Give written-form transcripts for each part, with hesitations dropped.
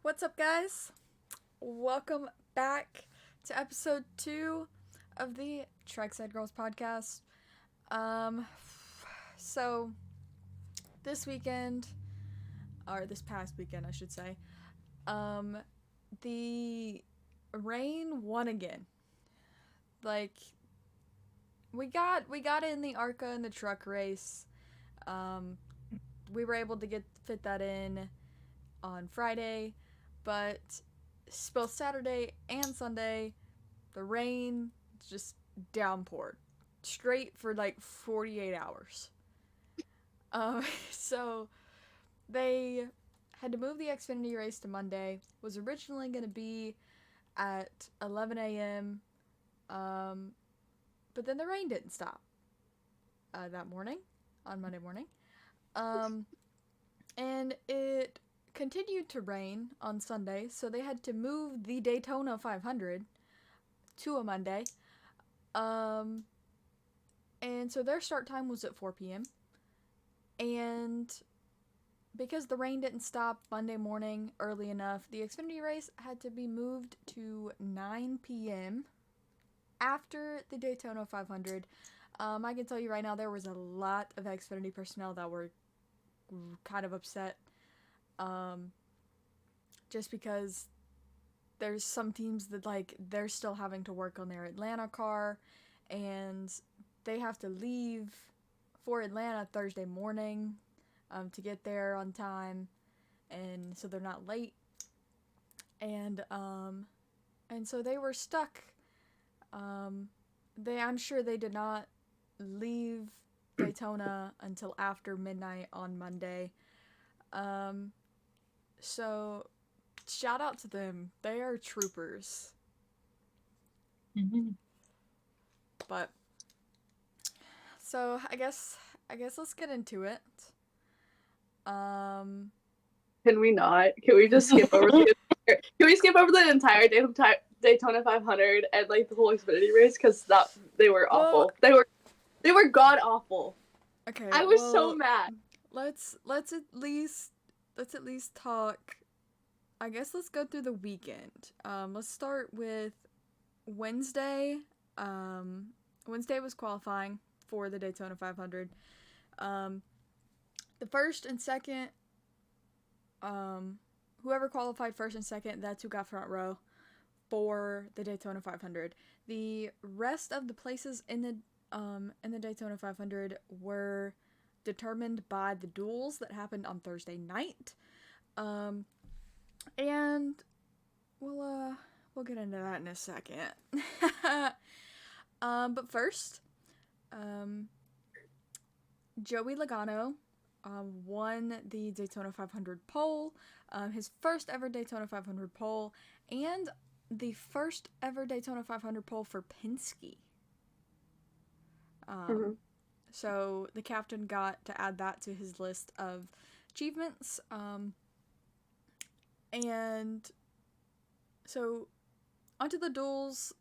What's up, guys? Welcome back to episode 2 of the Trackside Girls podcast. Um, so this weekend, or this past weekend, I should say, um, the rain won again. Like we got in the ARCA and the truck race. Um, we were able to fit that in on Friday, but both Saturday and Sunday, the rain just downpoured straight for like 48 hours. So they had to move the Xfinity race to Monday. Was originally going to be at 11 a.m. Um, but then the rain didn't stop that morning, on Monday morning. Um, and it continued to rain on Sunday, so they had to move the Daytona 500 to a Monday. Um, and so their start time was at 4 p.m. And because the rain didn't stop Monday morning early enough, the Xfinity race had to be moved to 9 p.m. after the Daytona 500. I can tell you right now, there was a lot of Xfinity personnel that were kind of upset. Um, just because there's some teams that they're still having to work on their Atlanta car, and they have to leave for Atlanta Thursday morning to get there on time, and so they're not late. And so they were stuck. I'm sure they did not leave Daytona until after midnight on Monday. Um, so shout out to them. They are troopers. Mm-hmm. But so I guess let's get into it. Um, Can we not? Can we just skip over the entire, can we skip over the entire Daytona 500 and like the whole Xfinity race because that they were well, awful. They were god awful. okay, I was so well, mad. let's at least talk. I guess let's go through the weekend. Let's start with Wednesday. Um, Wednesday was qualifying for the Daytona 500. Um, the first and second, um, whoever qualified first and second, that's who got front row for the Daytona 500. The rest of the places in the Daytona 500 were determined by the duels that happened on Thursday night. Um, and we'll get into that in a second. But first, um, Joey Logano won the Daytona 500 pole, his first ever Daytona 500 pole, and the first ever Daytona 500 pole for Penske. Mm-hmm. Um, so the captain got to add that to his list of achievements. And so onto the duels.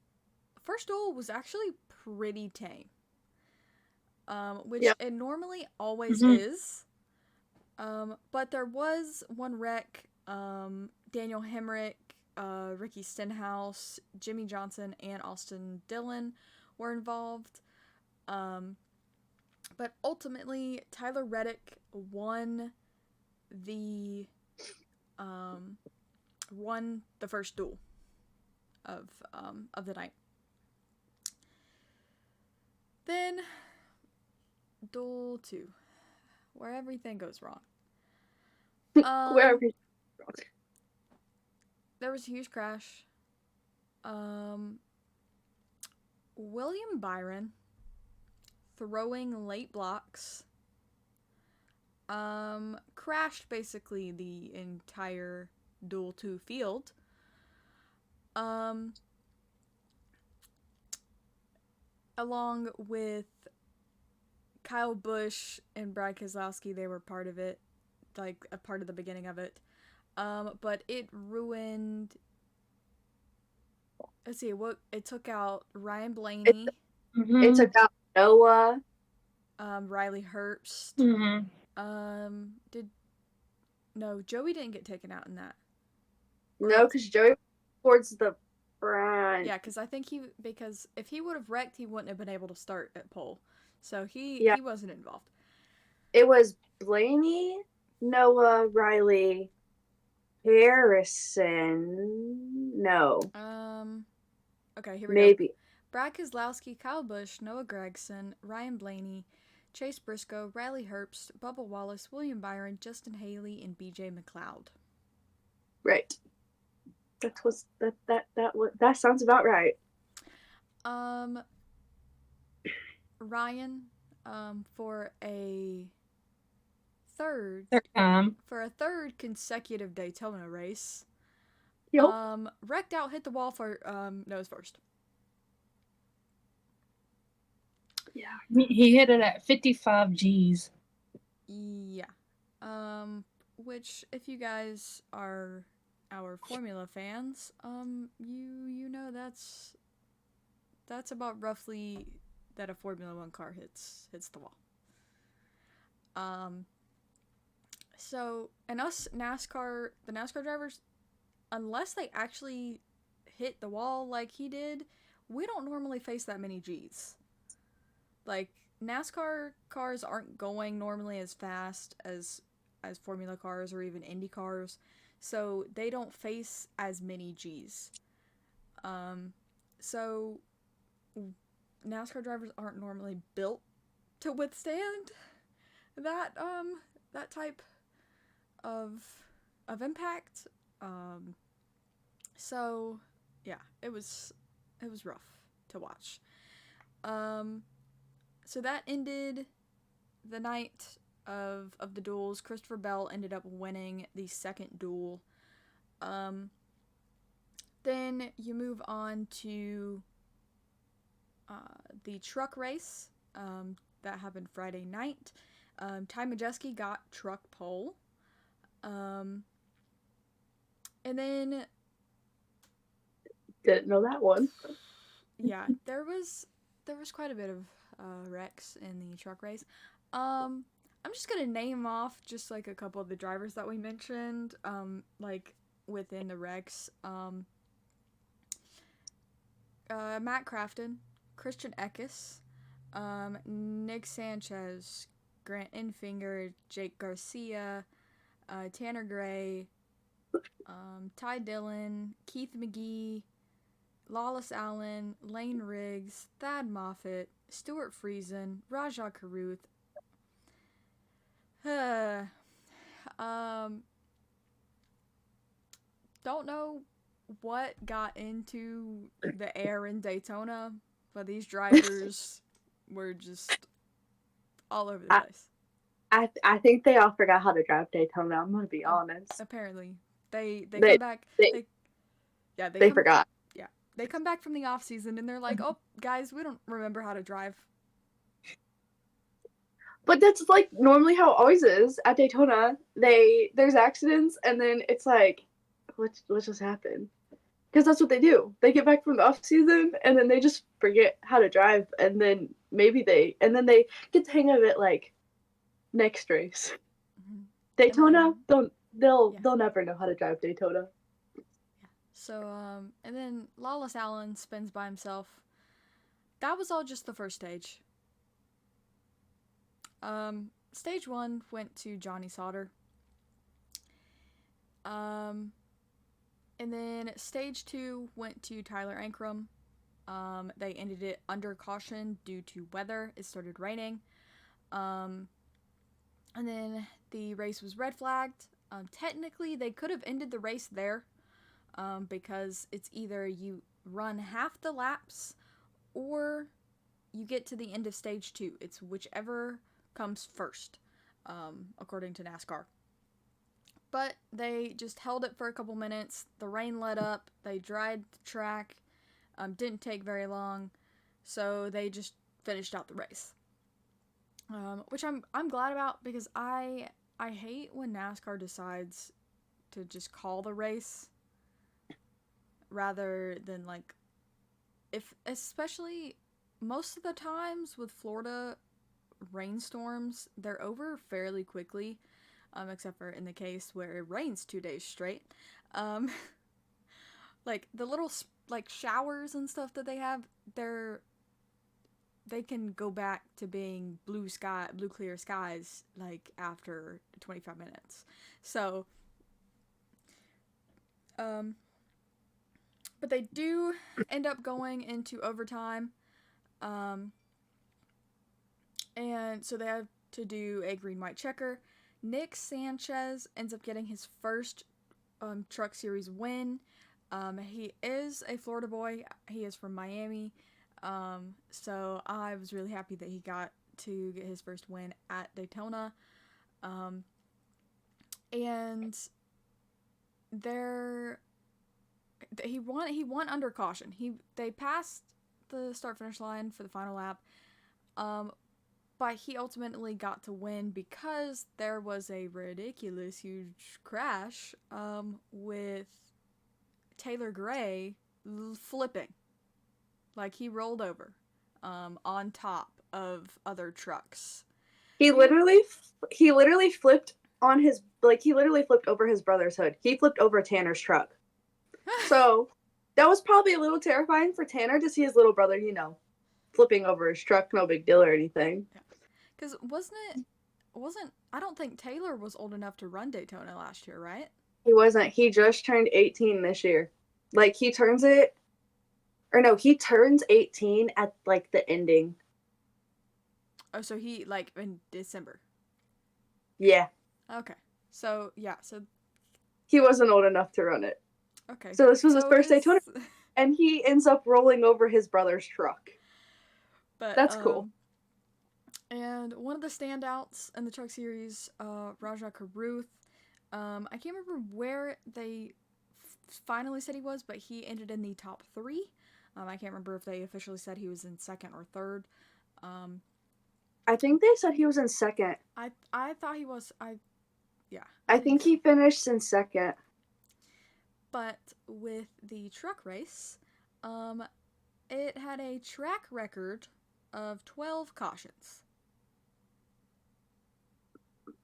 First duel was actually pretty tame, which Yeah. it normally always Mm-hmm. is. But there was one wreck. Daniel Hemrick, Ricky Stenhouse, Jimmy Johnson, and Austin Dillon were involved. Um, but ultimately, Tyler Reddick the um, won the first duel of the night. Then duel 2, where everything goes wrong. Where are Um, we? there was a huge crash. Um, William Byron throwing late blocks crashed basically the entire duel 2 field. Um, along with Kyle Busch and Brad Keselowski, they were part of it, like a part of the beginning of it. But it ruined. Let's see, what it took out Ryan It, Blaney, it Mm-hmm. took out Noah. Riley Herbst. Mm-hmm. Did no Joey didn't get taken out in that. No, because Joey towards the front. Yeah, because I think because if he would have wrecked, he wouldn't have been able to start at pole. So Yeah. he wasn't involved. It was Blaney, Noah, Riley, Harrison. No, Okay, here we go. maybe. Brad Keselowski, Kyle Busch, Noah Gragson, Ryan Blaney, Chase Briscoe, Riley Herbst, Bubba Wallace, William Byron, Justin Haley, and BJ McLeod. Right. That sounds about right. Ryan, for a third time. for a third consecutive Daytona race, Yep. wrecked out, hit the wall for nose first. Yeah. He hit it at 55 G's. Yeah. Which if you guys are our Formula fans, you know that's about roughly that a Formula 1 car hits the wall. So, and us the NASCAR drivers, unless they actually hit the wall like he did, we don't normally face that many G's. Like, NASCAR cars aren't going normally as fast as Formula cars or even Indy cars, so they don't face as many G's. So NASCAR drivers aren't normally built to withstand that type of impact. So yeah, it was rough to watch. So that ended the night of the duels. Christopher Bell ended up winning the second duel. Then you move on to the truck race that happened Friday night. Ty Majeski got truck pole. And then Didn't know that one. yeah, there was quite a bit of wrecks in the truck race. I'm just gonna name off just like a couple of the drivers that we mentioned, like within the wrecks. Matt Crafton, Christian Eckes, Nick Sanchez, Grant Enfinger, Jake Garcia, Tanner Gray, Ty Dillon, Keith McGee, Lawless Allen, Lane Riggs, Thad Moffitt, Stuart Friesen, Rajah Caruth. Don't know what got into the air in Daytona, but these drivers were just all over the place. I think they all forgot how to drive Daytona. I'm gonna be honest. Apparently, they come back. They forgot. Yeah, they come back from the off season and they're like, "Oh, guys, we don't remember how to drive." But that's like normally how it always is at Daytona. There's accidents and then it's like, what just happened? Because that's what they do. They get back from the off season and then they just forget how to drive and then they get the hang of it like next race. Mm-hmm. Daytona, they'll never know how to drive Daytona. Yeah. So and then Lawless Allen spins by himself. That was all just the first stage. Stage 1 went to Johnny Sauter. And then stage 2 went to Tyler Ankrum. They ended it under caution due to weather. It started raining. And then the race was red flagged. Technically, they could have ended the race there because it's either you run half the laps or you get to the end of stage 2. It's whichever comes first, according to NASCAR. But they just held it for a couple minutes. The rain let up. They dried the track. Didn't take very long, so they just finished out the race. Which I'm glad about because I hate when NASCAR decides to just call the race rather than like especially most of the times with Florida rainstorms, they're over fairly quickly, except for in the case where it rains 2 days straight. like the little like showers and stuff that they have, they can go back to being blue clear skies like after 25 minutes. So but they do end up going into overtime. Um and so they have to do a green white checker. Nick Sanchez ends up getting his first truck series win. He is a Florida boy. He is from Miami. So I was really happy that he got to get his first win at Daytona. And there he won under caution. They passed the start finish line for the final lap. But he ultimately got to win because there was a ridiculous huge crash with Taylor Gray flipping. Like he rolled over on top of other trucks. He literally flipped on his he literally flipped over his brother's hood. He flipped over Tanner's truck. So that was probably a little terrifying for Tanner to see his little brother, flipping over his truck, no big deal or anything. Yeah. Because I don't think Taylor was old enough to run Daytona last year, right? He wasn't. He just turned 18 this year. Like he turns 18 at like the ending. Oh, so he like in December. Yeah. Okay. So yeah, so he wasn't old enough to run it. Okay. So this was his first Daytona, and he ends up rolling over his brother's truck. But that's cool. And one of the standouts in the truck series, Raja Karuth. I can't remember where they finally said he was, but he ended in the top 3. I can't remember if they officially said he was in second or third. I think they said he was in second. I thought he was. I think he finished in second. But with the truck race, it had a track record of 12 cautions.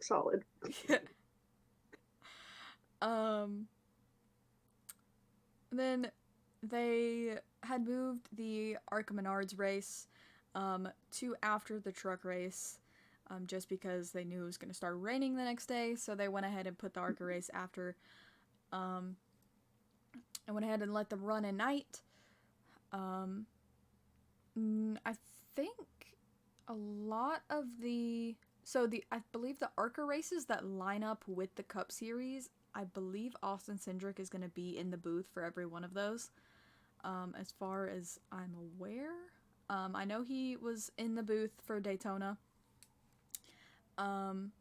Solid. Then they had moved the Arca Menards race to after the truck race, just because they knew it was going to start raining the next day, so they went ahead and put the Arca race after, and went ahead and let them run at night. I think a lot of I believe the ARCA races that line up with the Cup Series, I believe Austin Cindric is going to be in the booth for every one of those, as far as I'm aware. I know he was in the booth for Daytona. And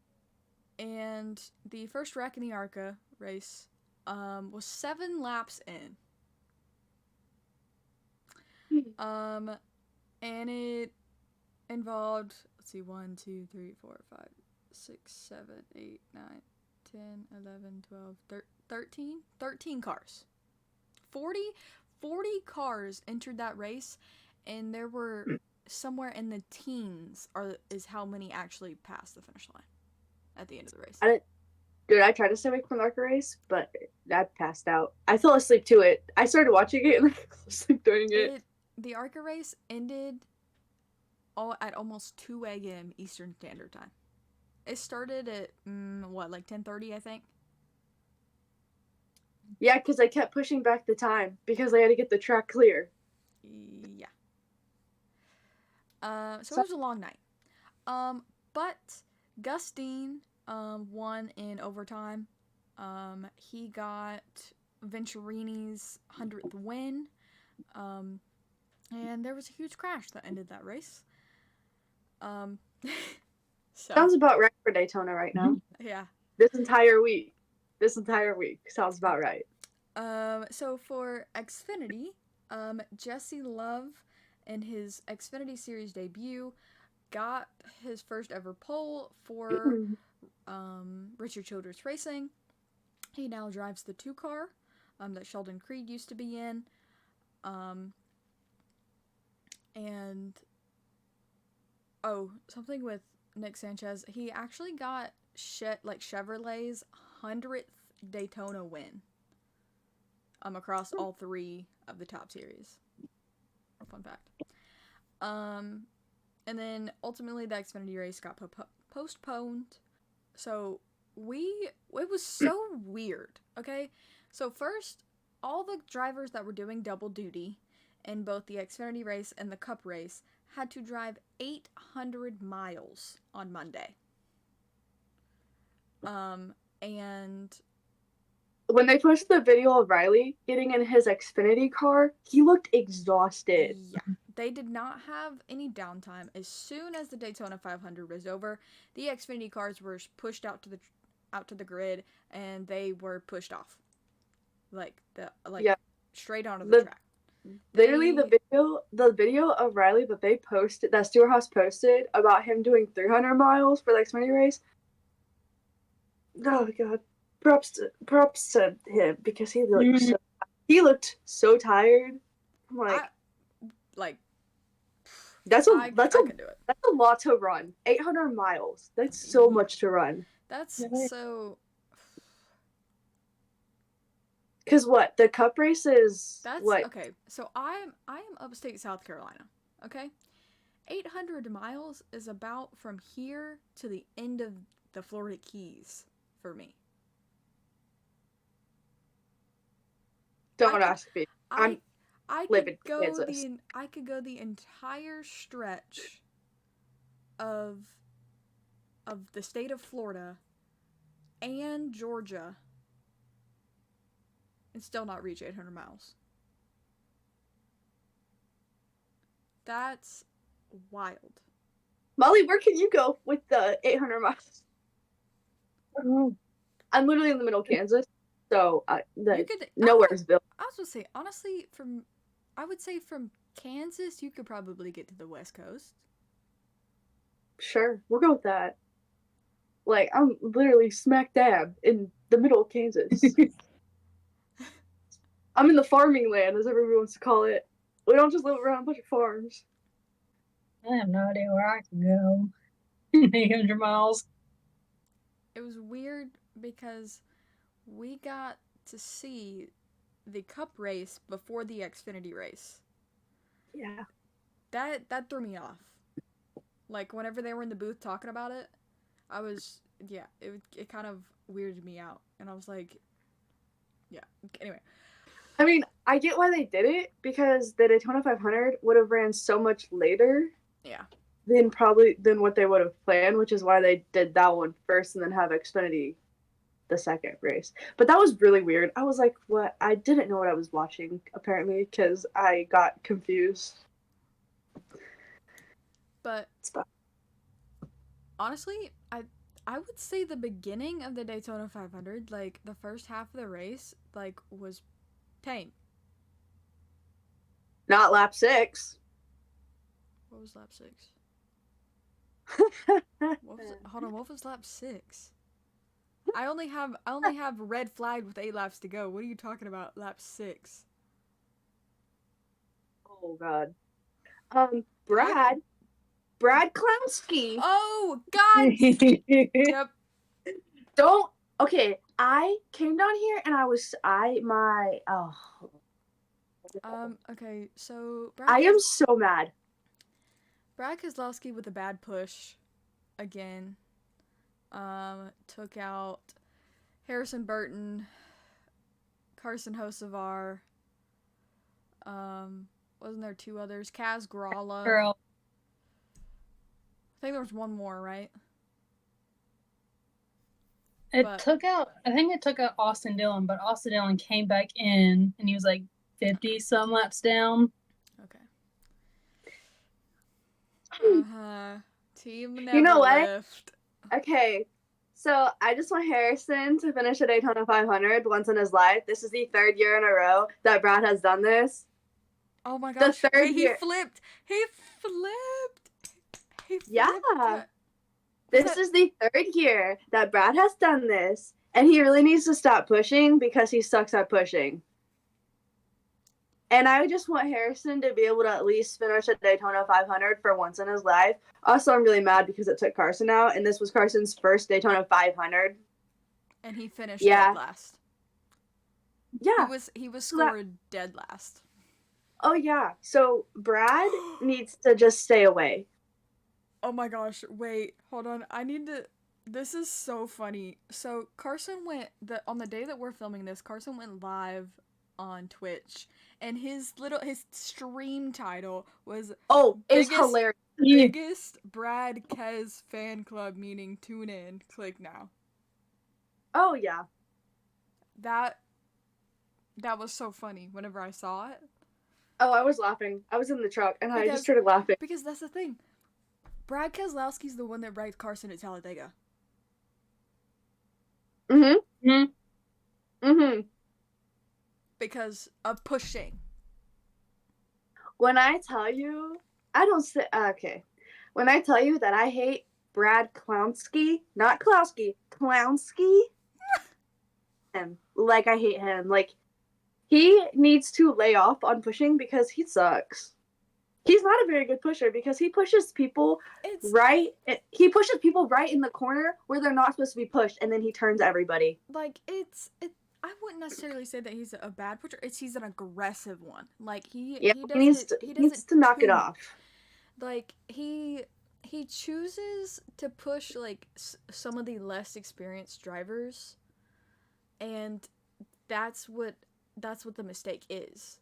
the first wreck in the ARCA race was 7 laps in. And it involved, 1, 2, 3, 4, 5, 6, 7, 8, 9, 10, 11, 12, 13 cars. 40 cars entered that race, and there were somewhere in the teens is how many actually passed the finish line at the end of the race. I tried to stay awake from the ARCA race, but I passed out. I fell asleep to it. I started watching it and I fell asleep during it. The ARCA race ended at almost 2 a.m. Eastern Standard Time. It started at, 10:30, I think? Yeah, because they kept pushing back the time because they had to get the track clear. Yeah. So it was a long night. But Gus Dean won in overtime. He got Venturini's 100th win. And there was a huge crash that ended that race. Sounds about right for Daytona right now. Yeah. This entire week sounds about right. So for Xfinity, Jesse Love in his Xfinity Series debut got his first ever pole for Richard Childress Racing. He now drives the 2 car that Sheldon Creed used to be in. And something with Nick Sanchez, he actually got Chevrolet's 100th Daytona win. across all 3 of the top series. Fun fact. And then ultimately the Xfinity race got postponed. So it was so weird, okay? So first, all the drivers that were doing double duty in both the Xfinity race and the Cup race had to drive 800 miles on Monday. And when they posted the video of Riley getting in his Xfinity car, he looked exhausted. yeah, they did not have any downtime. As soon as the Daytona 500 was over, the Xfinity cars were pushed out to the grid, and they were pushed off, straight onto the track. Literally, the video of Riley that they posted, that Stewart-Haas posted about him doing 300 miles for the Xfinity race. Oh god, props to him because he looked so tired. I'm like, that's I could do it. That's a lot to run. 800 miles. That's so much to run. That's so. Because what the Cup race is? That's what? Okay. So I am upstate South Carolina. Okay, 800 miles is about from here to the end of the Florida Keys for me. Don't ask me. I could go Kansas. I could go the entire stretch of the state of Florida and Georgia and still not reach 800 miles. That's wild. Molly, where can you go with the 800 miles? I'm literally in the middle of Kansas, so nowheresville. I was gonna say, honestly, I would say from Kansas, you could probably get to the West Coast. Sure, we'll go with that. Like, I'm literally smack dab in the middle of Kansas. I'm in the farming land, as everyone wants to call it. We don't just live around a bunch of farms. I have no idea where I can go. 800 miles. It was weird because we got to see the Cup race before the Xfinity race. Yeah. That threw me off. Like, whenever they were in the booth talking about it, it kind of weirded me out. And I was like, yeah. Anyway. I mean, I get why they did it, because the Daytona 500 would have ran so much later. Yeah. Than what they would have planned, which is why they did that one first and then have Xfinity the second race. But that was really weird. I was like, what? I didn't know what I was watching, apparently, because I got confused. But honestly, I would say the beginning of the Daytona 500, like the first half of the race, like was tame. Not lap 6. What was lap 6? What was lap 6? I only have red flag with 8 laps to go. What are you talking about? Lap 6. Oh god. Brad Klonsky. Oh god. Yep. Okay, I came down here and okay, so I am so mad. Brad Keselowski with a bad push again. Took out Harrison Burton, Carson Hocevar. Wasn't there 2 others? Kaz Grala. Girl. I think there was one more, right? I think it took out Austin Dillon, but Austin Dillon came back in and he was like 50 some laps down. Okay. Team never You know what? lift. Okay, so I just want Harrison to finish a Daytona 500 once in his life. This is the 3rd year in a row that Brad has done this. Oh my gosh. The 3rd year. He flipped. He flipped. Yeah. This is the 3rd year that Brad has done this, and he really needs to stop pushing because he sucks at pushing. And I just want Harrison to be able to at least finish a Daytona 500 for once in his life. Also, I'm really mad because it took Carson out, and this was Carson's first Daytona 500. And he finished dead last. Yeah. He was So that, scored dead last. oh yeah. So Brad needs to just stay away. Oh my gosh, wait, hold on. I need to This is so funny. So Carson went on the day that we're filming this, Carson went live on Twitch and his stream title was Oh, it's biggest hilarious. Yeah. biggest Brad Kez fan club, meaning tune in, click now. Oh yeah. That that was so funny whenever I saw it. Oh, I was laughing. I was in the truck and I just Because started laughing. because that's the thing. Brad Keselowski's the one that wrecked Carson at Talladega. Mhm. Mhm. Mhm. Because of pushing. When I tell you, I don't say okay. When I tell you that I hate Brad Clownski, not Klowski, Clownski, him. Like I hate him. Like he needs to lay off on pushing because he sucks. He's not a very good pusher because he pushes people It's he pushes people right in the corner where they're not supposed to be pushed and then he turns everybody. like I wouldn't necessarily say that he's a bad pusher. He's an aggressive one. Like Yeah, he he does needs it to he he does needs it to knock it too off. much. Like he chooses to push like some of the less experienced drivers, and that's what the mistake is.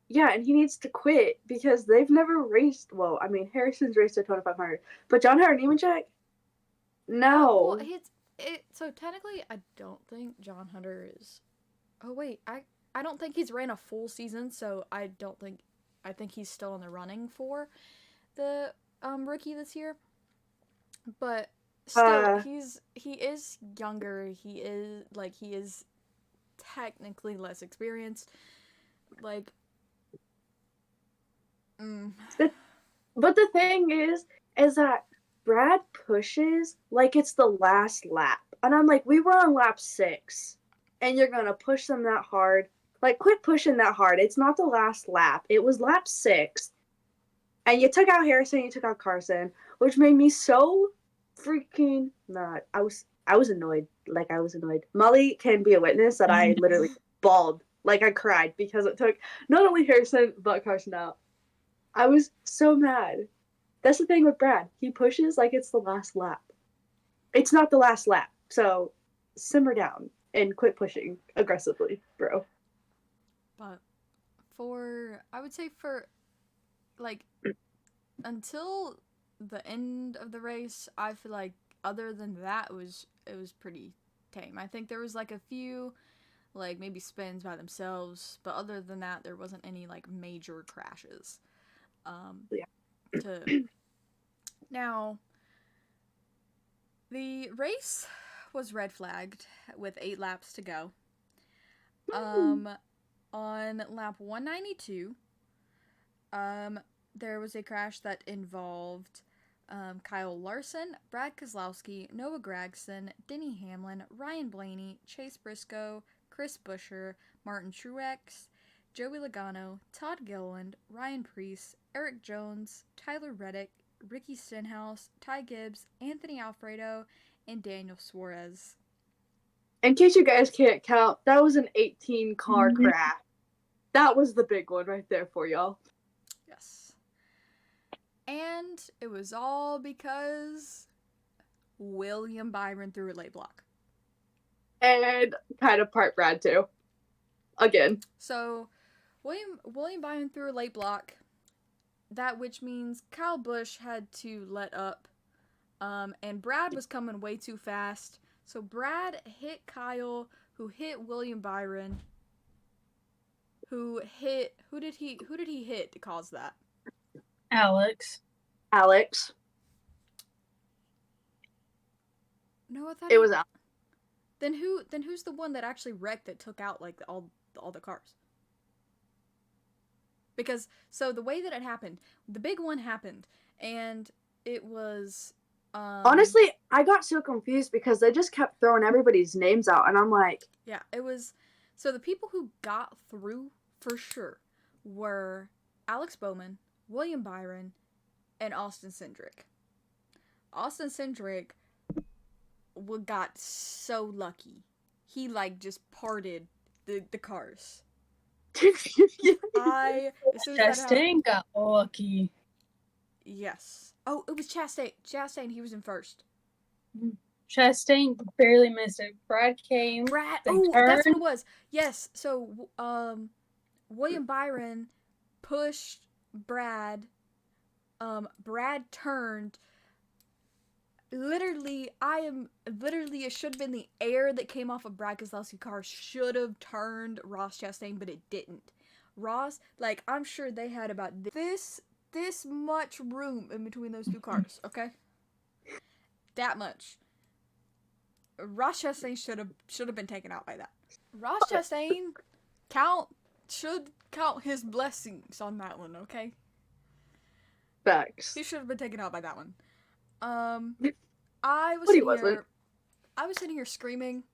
Yeah, and he needs to quit because they've never raced. Well, I mean, Harrison's raced Daytona 500, but John Howard Nemechek, Well, no. so technically I don't think John Hunter is. Oh wait, I don't think he's ran a full season, so I think he's still in the running for the rookie this year. But still, Uh, he is younger. He is technically less experienced. Like, mm, but the thing is that Brad pushes like it's the last lap, and I'm like, we were on lap 6, and you're gonna push them that hard. Like, quit pushing that hard. It's not the last lap. It was lap 6, and you took out Harrison, you took out Carson, which made me so freaking mad. I was annoyed. Like I was annoyed. Molly can be a witness that I literally bawled. Like I cried because it took not only Harrison but Carson out. I was so mad. That's the thing with Brad. He pushes like it's the last lap. It's not the last lap. So simmer down and quit pushing aggressively, bro. but I would say for like until the end of the race, I feel like other than that it was pretty tame. I think there was like a few like maybe spins by themselves, but other than that there wasn't any like major crashes. Yeah. To Now, the race was red flagged with 8 laps to go. Um on lap 192, there was a crash that involved Kyle Larson, Brad Keselowski, Noah Gragson, Denny Hamlin, Ryan Blaney, Chase Briscoe, Chris Buescher, Martin Truex, Joey Logano, Todd Gilliland, Ryan Preece, Eric Jones, Tyler Reddick, Ricky Stenhouse, Ty Gibbs, Anthony Alfredo, and Daniel Suarez. In case you guys can't count, that was an 18 car crash. That was the big one right there for y'all. Yes. And it was all because William Byron threw a late block. And kind of part Brad too. Again. So William Byron threw a late block. That which means Kyle Busch had to let up. And Brad was coming way too fast. So Brad hit Kyle, who hit William Byron. Who did he hit to cause that? Alex. No, I thought It was Alex. Then who's the one that actually wrecked that took out like all the cars? Because so the way that it happened, the big one happened, and it was Honestly, I got so confused because they just kept throwing everybody's names out, and I'm like, yeah, it was. So the people who got through for sure were Alex Bowman, William Byron, and Austin Cindric. Austin Cindric got so lucky. He like just parted the cars. Yeah. As soon as that happened, Chastain got lucky. yes. Oh, it was Chastain. Chastain, he was in first. Chastain barely missed it. Brad came. Brad. They Oh, that's what turned. it was. Yes. So, William Byron pushed Brad. Brad turned. Literally, it should have been the air that came off of Brad Keselowski's car should have turned Ross Chastain, but it didn't. Ross, like, I'm sure they had about this much room in between those two cars, okay? That much. Ross Chastain should have been taken out by that. Ross Chastain should count his blessings on that one, okay? Facts. He should have been taken out by that one. I was But he sitting wasn't. here. I was sitting here screaming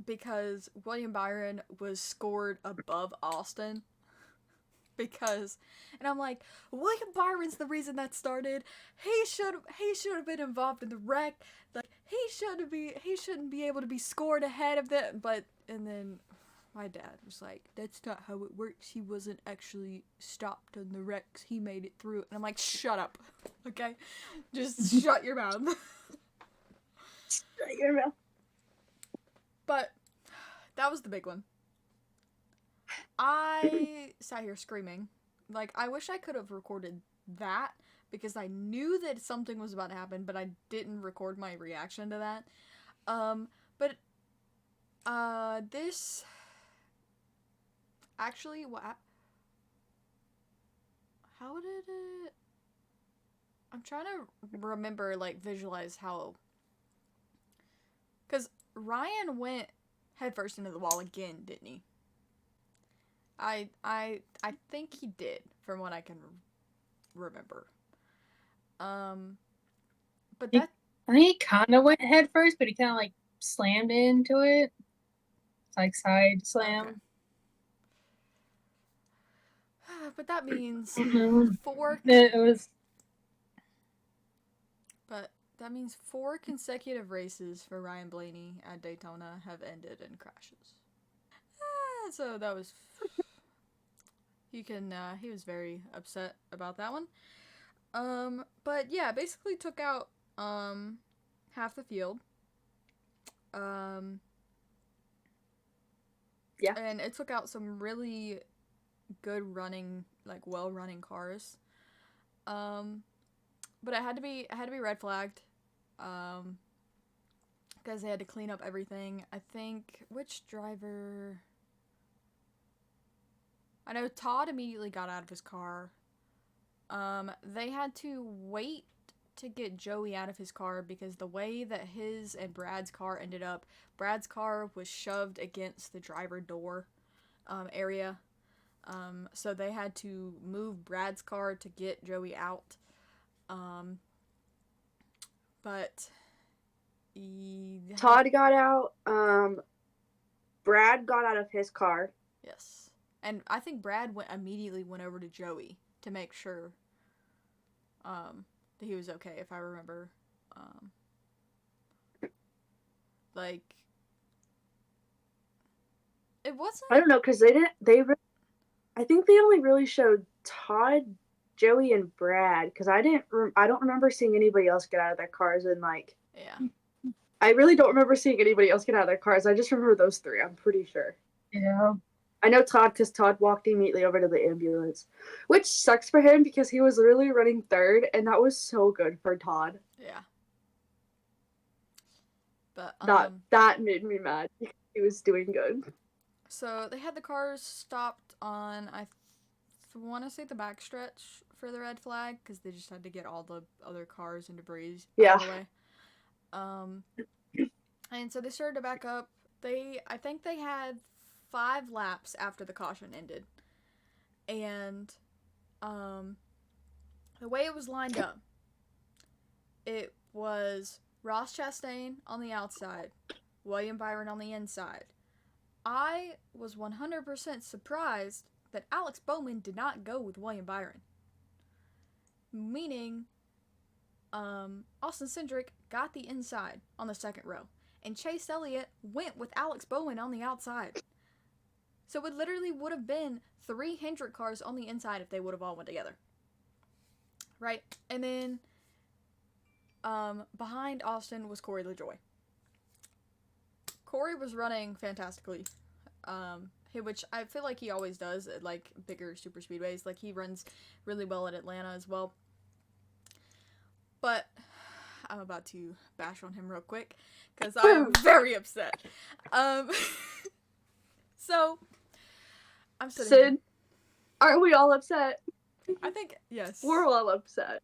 because William Byron was scored above Austin. And I'm like, William Byron's the reason that started. He should have been involved in the wreck. Like he shouldn't be able to be scored ahead of them. And then my dad was like, that's not how it works. He wasn't actually stopped on the wrecks. He made it through. And I'm like, shut up. Okay? Just shut your mouth. Shut your mouth. But that was the big one. I sat here screaming. Like, I wish I could have recorded that because I knew that something was about to happen, but I didn't record my reaction to that. This actually, how did it? I'm trying to remember, like, visualize how. Because Ryan went headfirst into the wall again, didn't he? I think he did, from what I can remember. But that. I think he kind of went head first, but he kind of like slammed into it. It's like side slam. Okay. But that means four. It was. But that means 4 consecutive races for Ryan Blaney at Daytona have ended in crashes. So that was. He was very upset about that one. But yeah, basically took out half the field. Yeah. And it took out some really good running, like well running cars. But it had to be red flagged. Because they had to clean up everything. I think which driver. I know Todd immediately got out of his car. They had to wait to get Joey out of his car because the way that his and Brad's car ended up, Brad's car was shoved against the driver door area. So they had to move Brad's car to get Joey out. But Todd got out. Brad got out of his car. Yes. And I think Brad immediately went over to Joey to make sure that he was okay, if I remember. Like, it wasn't. I don't know, because they didn't. I think they only really showed Todd, Joey, and Brad. Because I don't remember seeing anybody else get out of their cars. And like, Yeah. I really don't remember seeing anybody else get out of their cars. I just remember those 3. I'm pretty sure. Yeah. I know Todd because Todd walked immediately over to the ambulance, which sucks for him because he was literally running 3rd, and that was so good for Todd. Yeah. But that made me mad because he was doing good. So they had the cars stopped on I want to say the backstretch for the red flag because they just had to get all the other cars and debris out of the way. And so they started to back up. I think they had 5 laps after the caution ended. And the way it was lined up, it was Ross Chastain on the outside, William Byron on the inside. I was 100% surprised that Alex Bowman did not go with William Byron. Meaning, Austin Cindric got the inside on the second row, and Chase Elliott went with Alex Bowman on the outside. So it literally would have been 3 Hendrick cars on the inside if they would have all went together. Right? And then behind Austin was Corey LaJoy. Corey was running fantastically. Which I feel like he always does at like bigger super speedways. Like he runs really well at Atlanta as well. But I'm about to bash on him real quick because I am very upset. So I'm sitting. Sid, aren't we all upset? I think yes. We're all upset.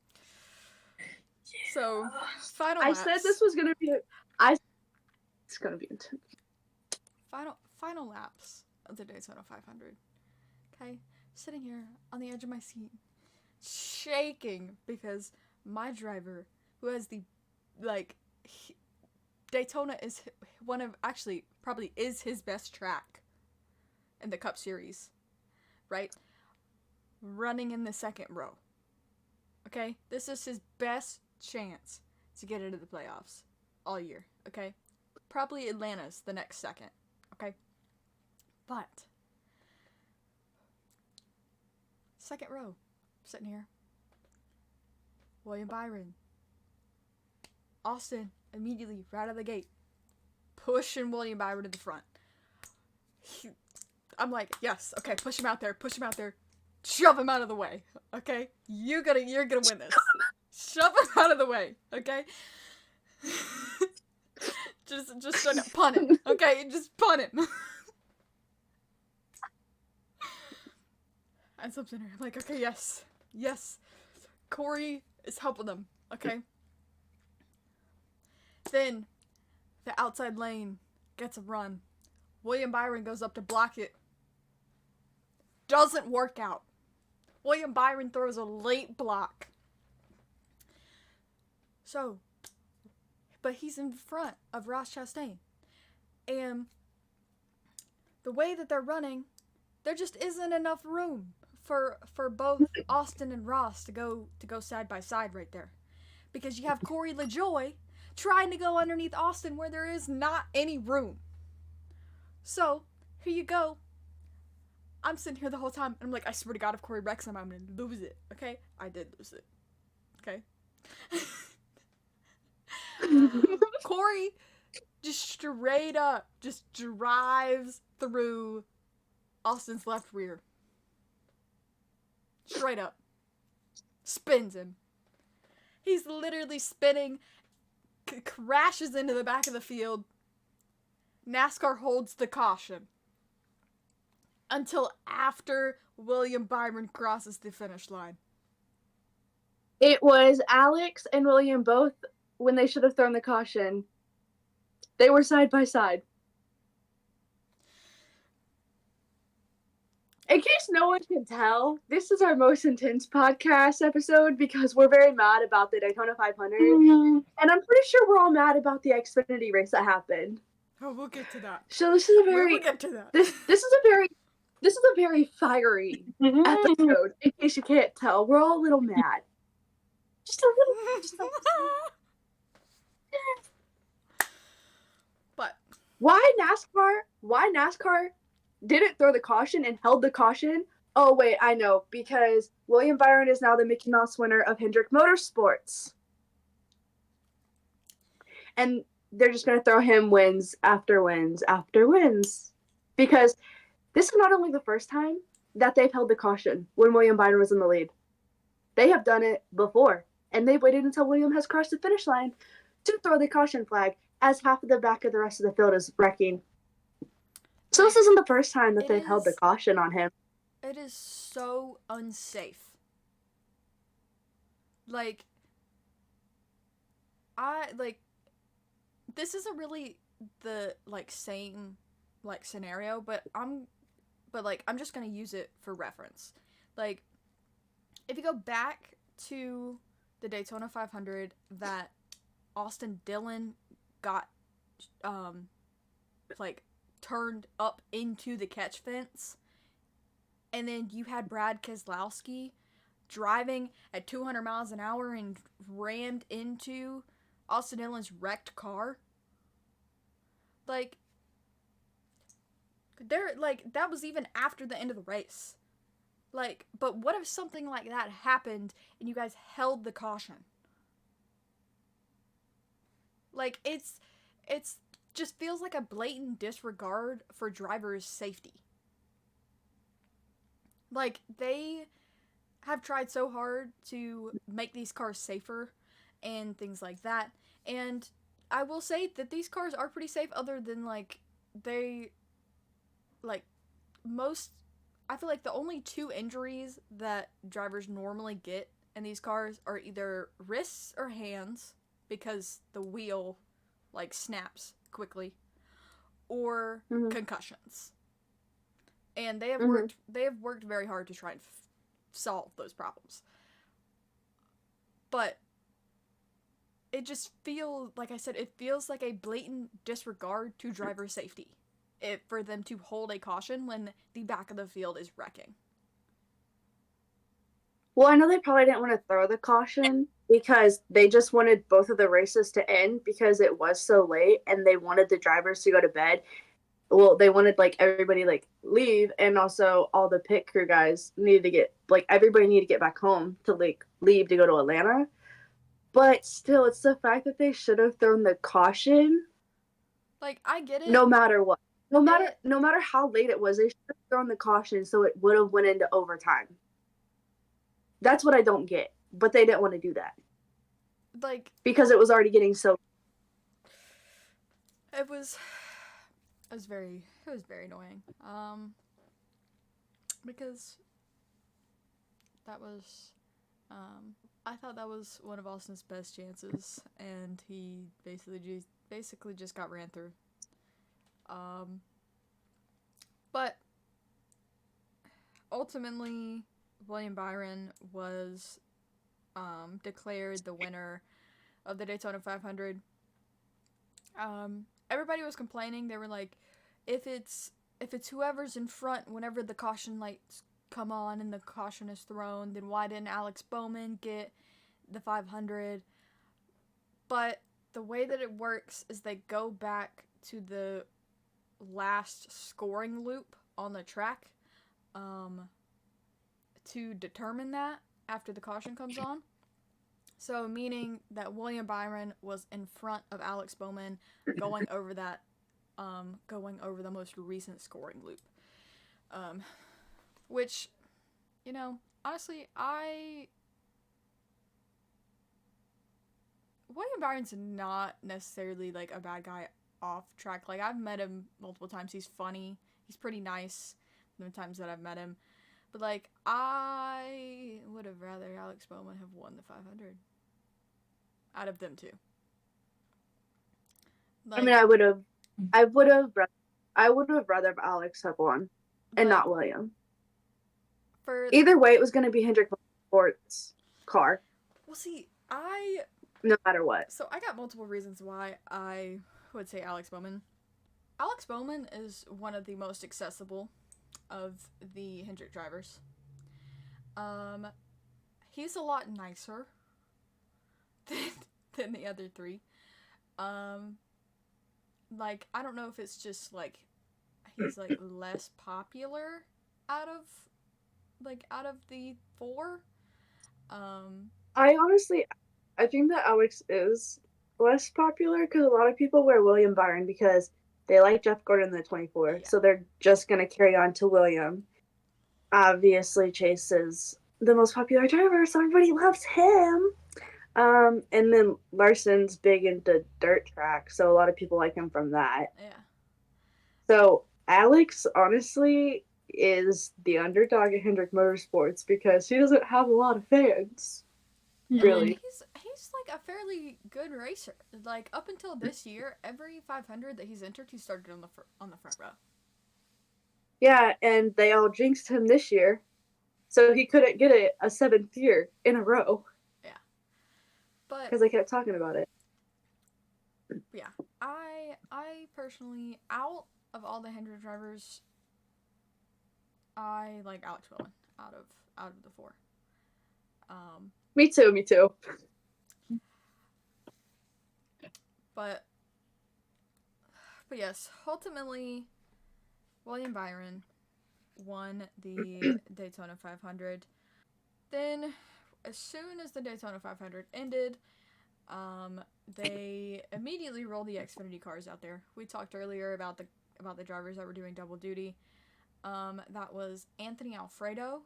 So final. I laps. said this was gonna be. It's gonna be intense. Final laps of the Daytona 500. Okay, sitting here on the edge of my seat, shaking because my driver, who has the Daytona is one of probably is his best track in the Cup Series, right? Running in the second row. Okay, this is his best chance to get into the playoffs all year. Okay, probably Atlanta's the next second. Okay, but second row, sitting here. William Byron. Austin immediately right out of the gate, pushing William Byron to the front. I'm like, yes, okay, push him out there, shove him out of the way, okay? You're gonna win this. Shove him out of the way, okay? just straight up punt him, okay? Just punt him. And so I'm sitting here, I'm like, okay, yes. Corey is helping them, okay? Then the outside lane gets a run. William Byron goes up to block it. Doesn't work out. William Byron throws a late block. So, but he's in front of Ross Chastain. And the way that they're running, there just isn't enough room for both Austin and Ross to go side by side right there. Because you have Corey LaJoy trying to go underneath Austin where there is not any room. So, here you go. I'm sitting here the whole time, and I'm like, I swear to God, if Corey wrecks him, I'm going to lose it, okay? I did lose it, okay? Corey just straight up just drives through Austin's left rear. Straight up. Spins him. He's literally spinning, crashes into the back of the field. NASCAR holds the caution until after William Byron crosses the finish line. It was Alex and William both when they should have thrown the caution. They were side by side. In case no one can tell, this is our most intense podcast episode because we're very mad about the Daytona 500. Mm-hmm. And I'm pretty sure we're all mad about the Xfinity race that happened. Oh, we'll get to that. So this is a very we'll get to that. This is a very fiery episode. In case you can't tell, we're all a little mad. Just a little. But why NASCAR didn't throw the caution and held the caution? Oh wait, I know, because William Byron is now the Mickey Mouse winner of Hendrick Motorsports, and they're just gonna throw him wins after wins after wins, because this is not only the first time that they've held the caution when William Byron was in the lead. They have done it before, and they've waited until William has crossed the finish line to throw the caution flag as half of the back of the rest of the field is wrecking. So this isn't the first time that they've held the caution on him. It is so unsafe. This isn't really the same scenario, but I'm just gonna use it for reference. Like, if you go back to the Daytona 500 that Austin Dillon got turned up into the catch fence, and then you had Brad Keselowski driving at 200 miles an hour and rammed into Austin Dillon's wrecked car. They're like, that was even after the end of the race. Like, but what if something like that happened and you guys held the caution? Like, it's just feels like a blatant disregard for drivers' safety. Like, they have tried so hard to make these cars safer and things like that. And I will say that these cars are pretty safe, other than like they like most I feel like the only two injuries that drivers normally get in these cars are either wrists or hands because the wheel like snaps quickly, or Mhm. concussions. And they have Mhm. worked very hard to try and solve those problems. But it just feels like I said, it feels like a blatant disregard to driver safety. For them to hold a caution when the back of the field is wrecking. Well, I know they probably didn't want to throw the caution because they just wanted both of the races to end because it was so late and they wanted the drivers to go to bed. Well, they wanted like everybody like leave, and also all the pit crew guys needed to get like everybody needed to get back home to like leave to go to Atlanta. But still, it's the fact that they should have thrown the caution Like, I get it. no matter what. No matter It no matter how late it was, they should have thrown the caution so it would have went into overtime. That's what I don't get. But they didn't want to do that like because it was already getting so. it was it was very annoying. Because that was I thought that was one of Austin's best chances, and he basically just got ran through. Um, but ultimately, William Byron was declared the winner of the Daytona 500. Everybody was complaining. They were like, if it's whoever's in front whenever the caution lights come on and the caution is thrown, then why didn't Alex Bowman get the 500? But the way that it works is they go back to the last scoring loop on the track um, to determine that after the caution comes on. So, meaning that William Byron was in front of Alex Bowman going over going over the most recent scoring loop. Um, which, honestly, William Byron's not necessarily like a bad guy off track. Like, I've met him multiple times. He's funny. He's pretty nice the times that I've met him. But like, I would have rather Alex Bowman have won the 500 out of them two. I mean, Like, I would have, I would have rather Alex have won, and like not William. for Either way, it was going to be Hendrick Motorsports' car, well, see, no matter what. I got multiple reasons why I would say Alex Bowman. Alex Bowman is one of the most accessible of the Hendrick drivers. Um, he's a lot nicer than, than the other three. Um, like, I don't know if it's just like he's like less popular out of out of the four. Um, I think that Alex is less popular because a lot of people wear William Byron because they like Jeff Gordon in the 24, yeah, so they're just going to carry on to William. Obviously, Chase is the most popular driver, so everybody loves him. And then Larson's big into dirt track, so a lot of people like him from that. yeah. So Alex, honestly, is the underdog at Hendrick Motorsports because he doesn't have a lot of fans. And like Really. he's like a fairly good racer. Like up until this year, every 500 that he's entered, he started on the front row. Yeah, and they all jinxed him this year, so he couldn't get it a seventh year in a row Yeah, but because they kept talking about it. yeah, I personally, out of all the Hendrick drivers, I like Alex Bowman out of the four. Um, Me too, me too. but yes, ultimately, William Byron won the Daytona 500. Then, as soon as the Daytona 500 ended, they immediately rolled the Xfinity cars out there. We talked earlier about the drivers that were doing double duty. That was Anthony Alfredo.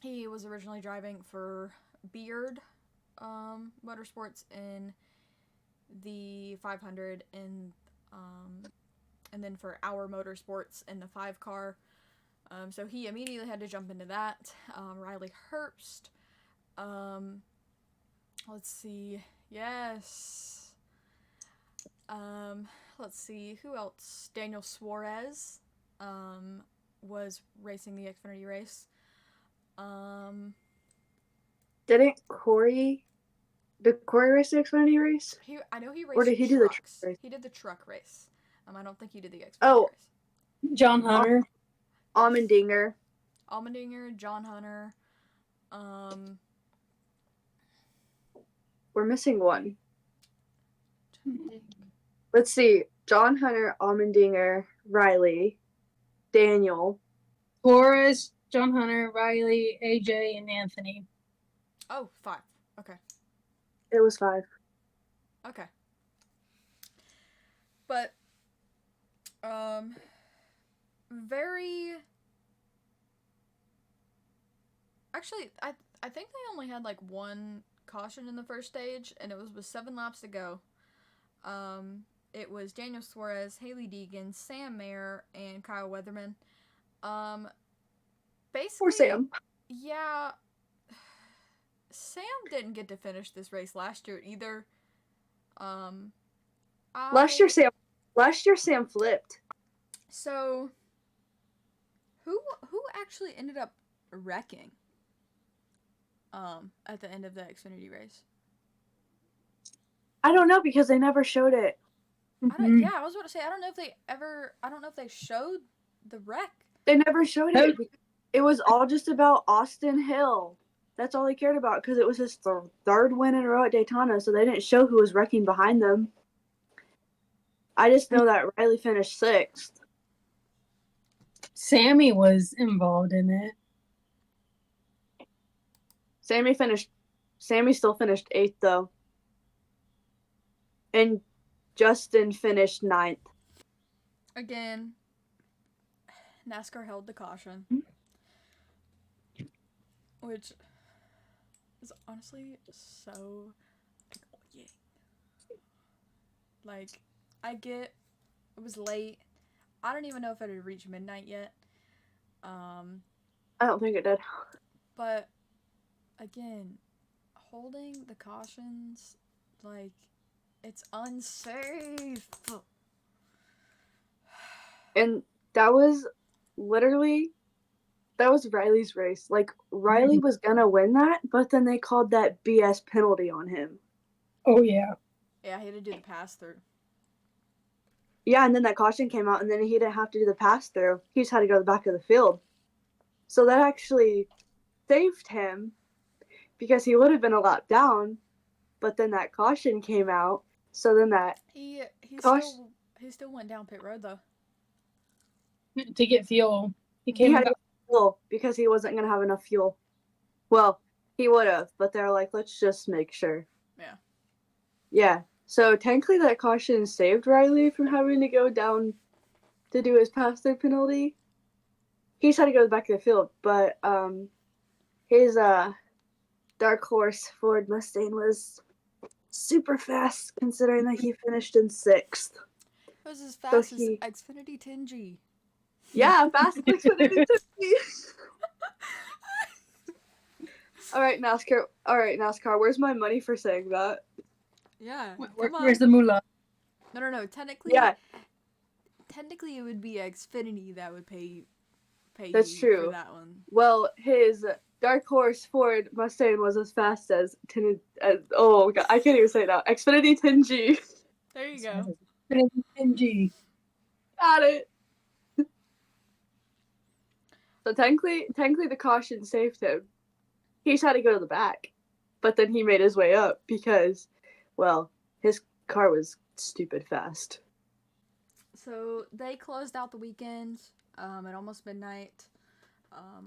He was originally driving for Beard Motorsports in the 500 and then for Our Motorsports in the 5 car. So he immediately had to jump into that. Riley Herbst. Let's see. Yes. Let's see. Who else? Daniel Suarez was racing the Xfinity race. Did Corey race the Xfinity race? I know he raced Or did he do the truck trucks. race? He did the truck race. I don't think he did the Xfinity Oh. race. John Hunter. Allmendinger. Allmendinger, John Hunter. We're missing one. Let's see. John Hunter, Allmendinger, Riley, Daniel. Torres, John Hunter, Riley, AJ, and Anthony. Oh, 5. Okay. It was 5. Okay. But, very... Actually, I think they only had, like, one caution in the first stage, and it was with 7 laps to go. It was Daniel Suarez, Haley Deegan, Sam Mayer, and Kyle Weatherman. Basically... Poor Sam. Yeah... Sam didn't get to finish this race last year either. Last year Sam flipped. So, who actually ended up wrecking? At the end of the Xfinity race. I don't know because they never showed it. Yeah, I was about to say I don't know if they showed the wreck. They never showed it. It was all just about Austin Hill. That's all they cared about because it was his third win in a row at Daytona, so they didn't show who was wrecking behind them. I just know that Riley finished 6th. Sammy was involved in it. Sammy still finished 8th though. And Justin finished 9th. Again, NASCAR held the caution. Which is honestly so annoying. Like, I get it was late. I don't even know if it had reached midnight yet. I don't think it did. But again, holding the cautions, like, it's unsafe. And that was Riley's race. Like, Riley was gonna win that, but then they called that BS penalty on him. Oh, yeah. Yeah, he had to do the pass-through. Yeah, and then that caution came out, and then he didn't have to do the pass-through. He just had to go to the back of the field. So that actually saved him because he would have been a lap down, but then that caution came out. So then that He still went down pit road, though. To get fuel. He had to get fuel because he wasn't going to have enough fuel. Well, he would have, but they're like, let's just make sure. Yeah. Yeah. So technically that caution saved Riley from having to go down to do his pass-through penalty. He just had to go to the back of the field, but his dark horse Ford Mustang was super fast considering that he finished in 6th. It was as fast as Xfinity 10G. Yeah, fast as Xfinity 10G. All right, NASCAR. Where's my money for saying that? Yeah. Where's the moolah? No. Technically, Technically, it would be Xfinity that would pay That's you true. for that one. Well, his dark horse Ford Mustang was as fast as oh god, I can't even say it now. Xfinity 10G. There you go. 10G. Got it. So technically the caution saved him. He just had to go to the back, but then he made his way up because, well, his car was stupid fast. So they closed out the weekend at almost midnight,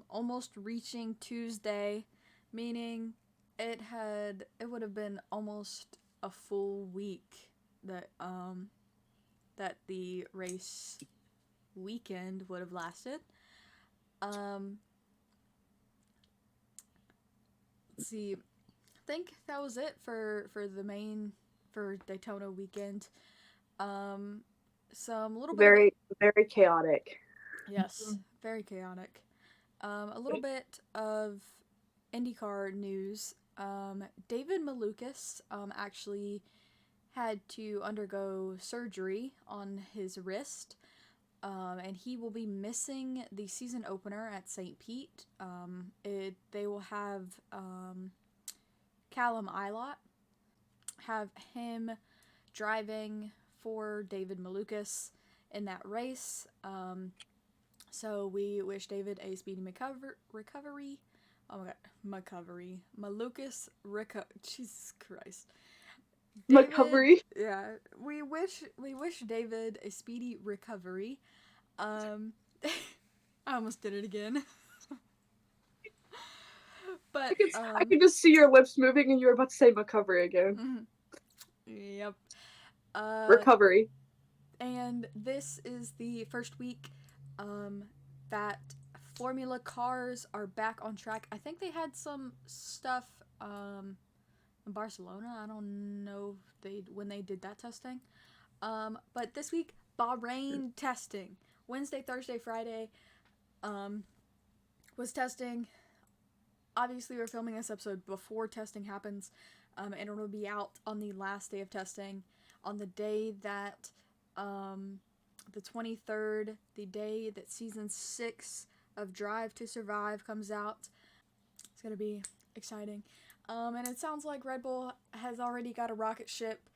almost reaching Tuesday, meaning it would have been almost a full week that the race weekend would have lasted. Um, let's see. I think that was it for Daytona weekend. Um, some little bit of Very, very chaotic. yes, very chaotic. A little bit of IndyCar news. David Malukas actually had to undergo surgery on his wrist, and he will be missing the season opener at St. Pete. They will have Callum Ilott have him driving for David Malukas in that race. So we wish David a speedy recovery. Oh my god, recovery. Malukas Jesus Christ. David, Recovery. yeah, we wish David a speedy recovery. I almost did it again. But I could just see your lips moving, and you were about to say recovery again. Yep. Recovery. And this is the first week that Formula cars are back on track. I think they had some stuff in Barcelona. I don't know when they did that testing. But this week, Bahrain testing. Wednesday, Thursday, Friday was testing. Obviously, we're filming this episode before testing happens, and it'll be out on the last day of testing, on the day that, the 23rd, the day that season 6 of Drive to Survive comes out. It's gonna be exciting. And it sounds like Red Bull has already got a rocket ship,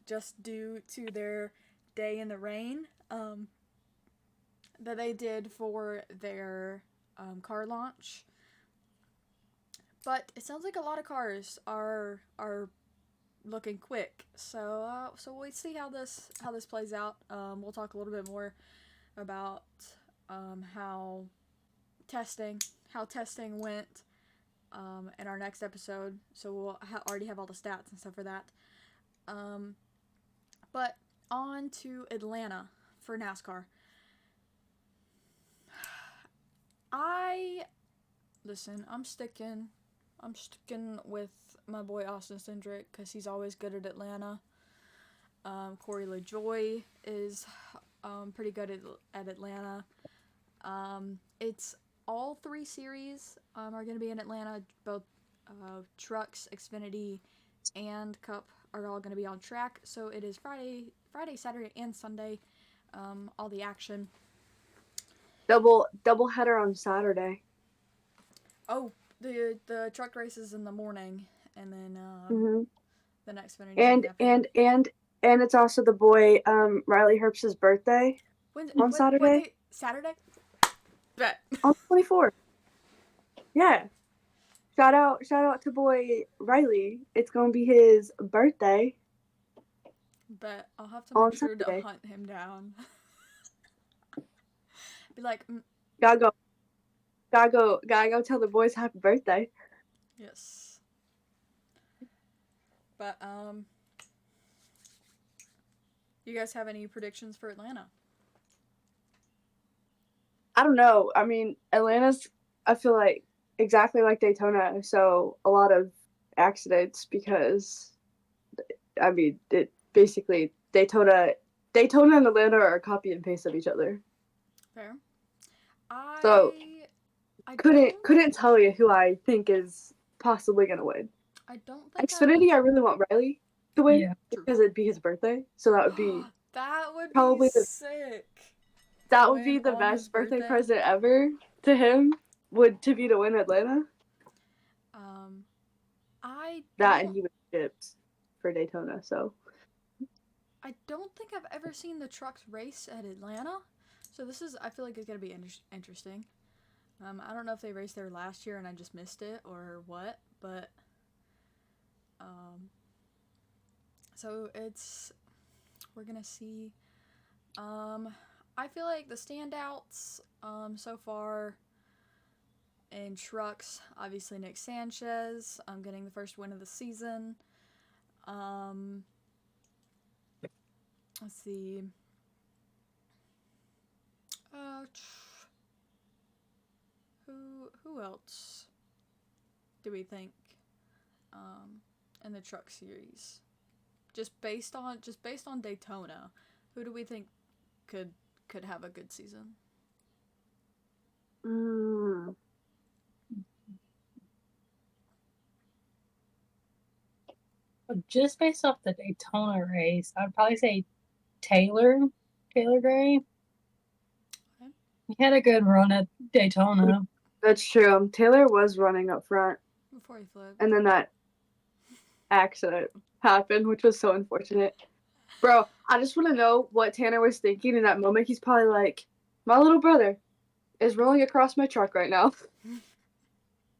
just due to their day in the rain, that they did for their car launch. But it sounds like a lot of cars are looking quick. So we'll see how this plays out. We'll talk a little bit more about how testing went in our next episode. So we'll already have all the stats and stuff for that. But on to Atlanta for NASCAR. I'm sticking with my boy Austin Cindric because he's always good at Atlanta. Corey LaJoy is pretty good at Atlanta. It's all 3 series are going to be in Atlanta. Both Trucks, Xfinity, and Cup are all going to be on track. So it is Friday, Saturday, and Sunday. All the action. Double header on Saturday. Oh, the truck races in the morning, and then the next Xfinity. And it's also the boy Riley Herbst's birthday on Saturday. Saturday? Bet. On 24th. Yeah. Shout out to boy Riley. It's gonna be his birthday. Bet. I'll have to make sure to hunt him down. Be like, Gotta go tell the boys happy birthday. Yes. But you guys have any predictions for Atlanta? I don't know. I mean, Atlanta's, I feel like, exactly like Daytona, so a lot of accidents because, I mean, it basically Daytona and Atlanta are a copy and paste of each other. Fair. I couldn't tell you who I think is possibly gonna win. I don't think Xfinity. I really want Riley to win because it'd be his birthday, so that would be probably be sick. That would be the best birthday present ever to him. To win Atlanta. And he would shipped for Daytona. So I don't think I've ever seen the trucks race at Atlanta, so I feel like it's gonna be interesting. I don't know if they raced there last year and I just missed it or what, but so we're gonna see. I feel like the standouts so far in trucks, obviously Nick Sanchez, getting the first win of the season. Um, let's see. Uh, who else do we think um, in the truck series? Just based on Daytona, who do we think could could have a good season? Mm. Just based off the Daytona race, I'd probably say Taylor Gray. Okay. He had a good run at Daytona. That's true. Taylor was running up front, Before he flipped. and then that accident happened, which was so unfortunate. Bro, I just want to know what Tanner was thinking in that moment. He's probably like, my little brother is rolling across my truck right now.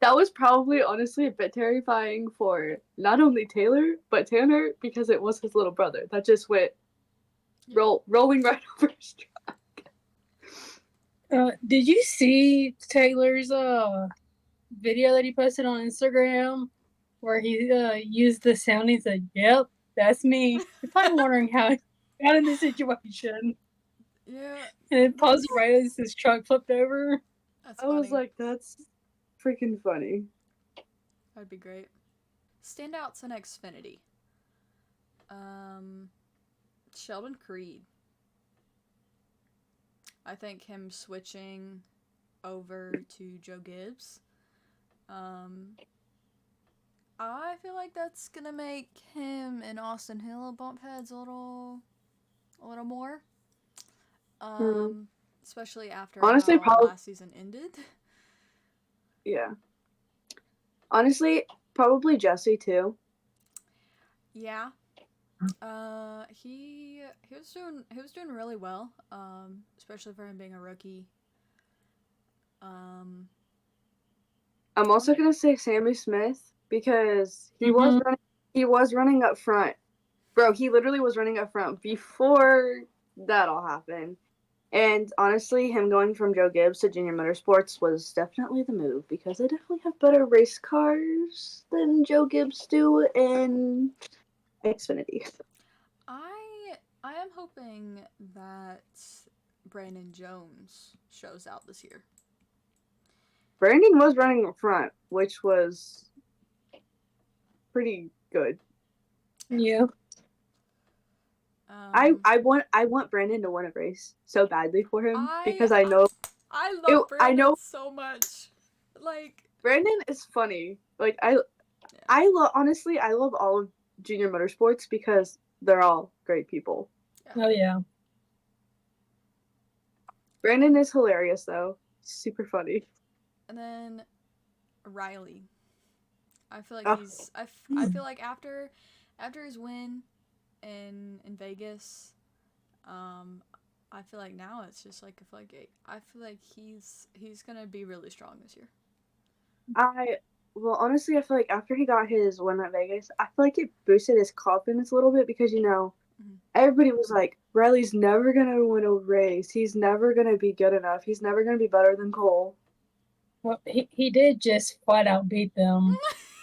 That was probably honestly a bit terrifying for not only Taylor, but Tanner, because it was his little brother that just went rolling right over his truck. Did you see Taylor's video that he posted on Instagram where he used the sound? He said, "Yep, that's me." You're probably wondering how he got in this situation. Yeah, And it paused right as his truck flipped over. that's I funny. was like, that's freaking funny. That'd be great. Standouts in Xfinity. Um, Sheldon Creed. I think him switching over to Joe Gibbs. I feel like that's gonna make him and Austin Hill bump heads a little more. Hmm. Especially after Honestly, how probably, last season ended. yeah. Honestly, probably Jesse too. Yeah. He was doing really well. Especially for him being a rookie. Um, I'm also gonna say Sammy Smith because Mm-hmm. he was running up front. Bro, he literally was running up front before that all happened. And honestly, him going from Joe Gibbs to Junior Motorsports was definitely the move because they definitely have better race cars than Joe Gibbs do in Xfinity. I am hoping that Brandon Jones shows out this year. Brandon was running up front, which was pretty good. Yeah. I want Brandon to win a race so badly for him I because I know I love I Brandon know so much. Like, Brandon is funny. Like yeah. I love honestly I love all of Junior Motorsports because they're all great people. Oh yeah. Brandon is hilarious though. Super funny. And then Riley. I feel like Oh, I feel like after his win in Vegas, um, I feel like now it's just like I feel like he's gonna be really strong this year. I well honestly I feel like after he got his win at Vegas, I feel like it boosted his confidence a little bit because Mm-hmm. everybody was like, Riley's never gonna win a race. He's never gonna be good enough. He's never gonna be better than Cole. Well, he did just flat out beat them.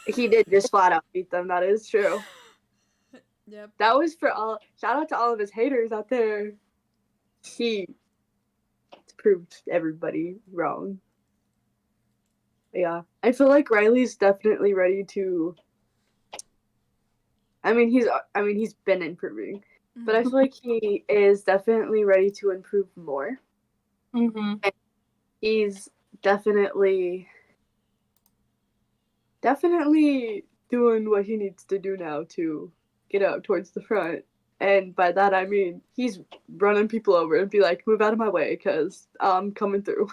He did just flat out beat them. That is true. Yep. That was for all. Shout out to all of his haters out there. He proved everybody wrong. Yeah, I feel like Riley's definitely ready to. He's been improving, but I Mm-hmm. feel like he is definitely ready to improve more. Mm-hmm. And he's definitely doing what he needs to do now to get out towards the front. And by that I mean he's running people over and be like, move out of my way because I'm coming through.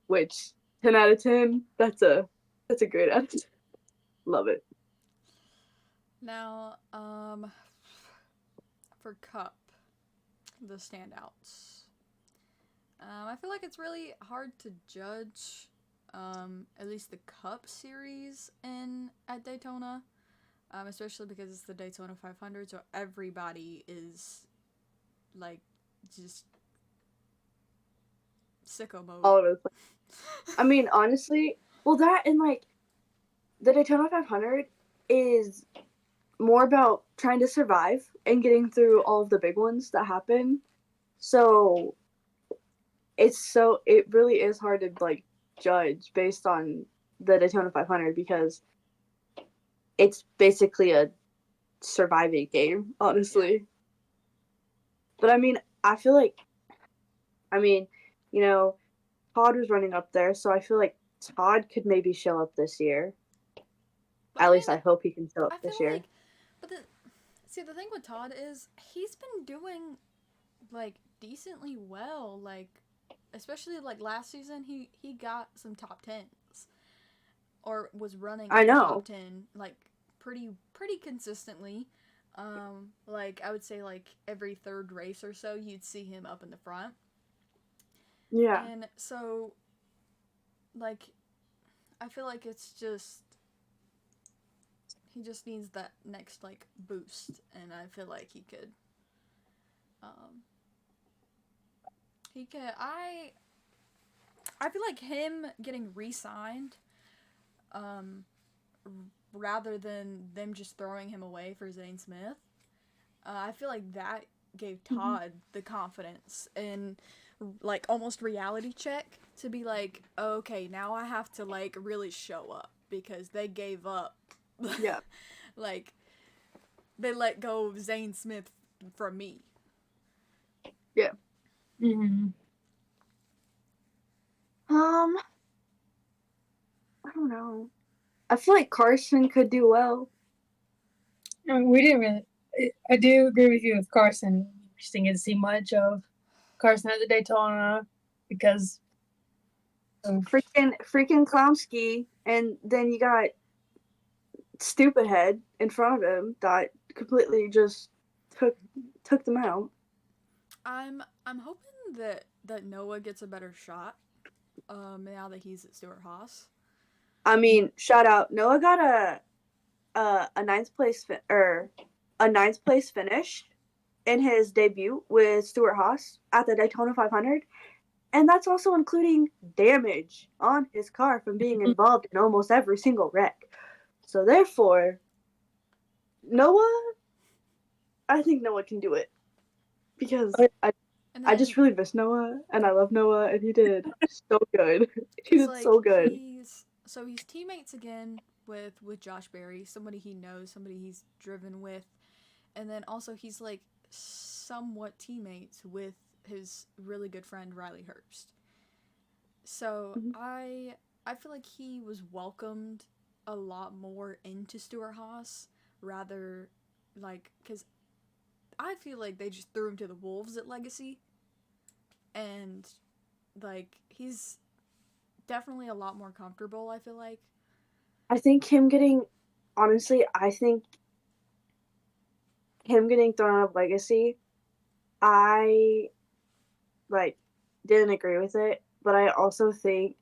Which 10 out of 10, that's a great attitude. Love it. Now, for Cup, the standouts. I feel like it's really hard to judge, at least the Cup series in at Daytona. especially because it's the Daytona 500, so everybody is like just sicko mode. All over the place. I mean, honestly, well, that and like the Daytona 500 is more about trying to survive and getting through all of the big ones that happen. So it really is hard to like judge based on the Daytona 500 because it's basically a surviving game, honestly. Yeah. But I mean, I feel like, I mean, you know, Todd was running up there, so I feel like Todd could maybe show up this year. But At least I hope he can show up this year. But the thing with Todd is he's been doing like decently well, like especially like last season he got some top tens or was running in the top 10 like pretty consistently. Like I would say like every third race or so you'd see him up in the front. Yeah. And so like I feel like it's just he just needs that next like boost, and I feel like he could I feel like him getting re-signed rather than them just throwing him away for Zane Smith, I feel like that gave Todd the confidence and like almost reality check to be like, okay, now I have to like really show up because they gave up. Yeah. Like they let go of Zane Smith from me. Yeah. Mm-hmm. I don't know. I feel like Carson could do well. We didn't really. I do agree with you with Carson. We just didn't get to see much of Carson at the Daytona because of freaking Clownski, and then you got Stupid Head in front of him that completely just took them out. I'm hoping that Noah gets a better shot. Now that he's at Stewart Haas. I mean, shout out Noah got a ninth place finish in his debut with Stewart Haas at the Daytona 500, and that's also including damage on his car from being involved in almost every single wreck. So therefore, I think Noah can do it because I just really miss Noah, and I love Noah, and he did so good. He did like, so good. He's teammates again with Josh Berry, somebody he knows, somebody he's driven with, and then also he's like somewhat teammates with his really good friend Riley Herbst. So I feel like he was welcomed a lot more into Stewart Haas rather like because I feel like they just threw him to the wolves at Legacy, and like he's definitely a lot more comfortable. I feel like. I think him getting thrown out of Legacy, I like didn't agree with it, but I also think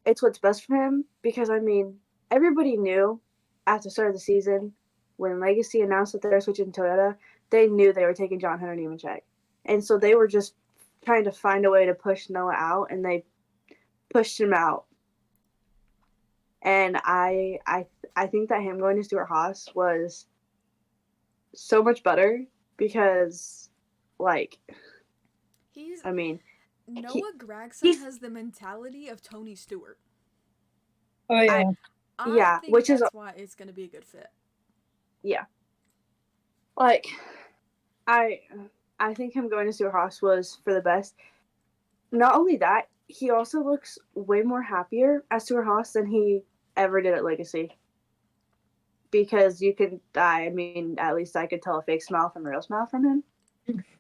it's what's best for him because I mean everybody knew at the start of the season when Legacy announced that they were switching to Toyota, they knew they were taking John Hunter Nemechek, and so they were just trying to find a way to push Noah out, and they pushed him out. And I think that him going to Stewart Haas was so much better because, like, Noah Gragson has the mentality of Tony Stewart. Oh yeah, I think that's why it's gonna be a good fit. Yeah, like, I think him going to Stewart Haas was for the best. Not only that, he also looks way more happier at Stewart Haas than he ever did at Legacy. Because you can, I mean, at least I could tell a fake smile from a real smile from him.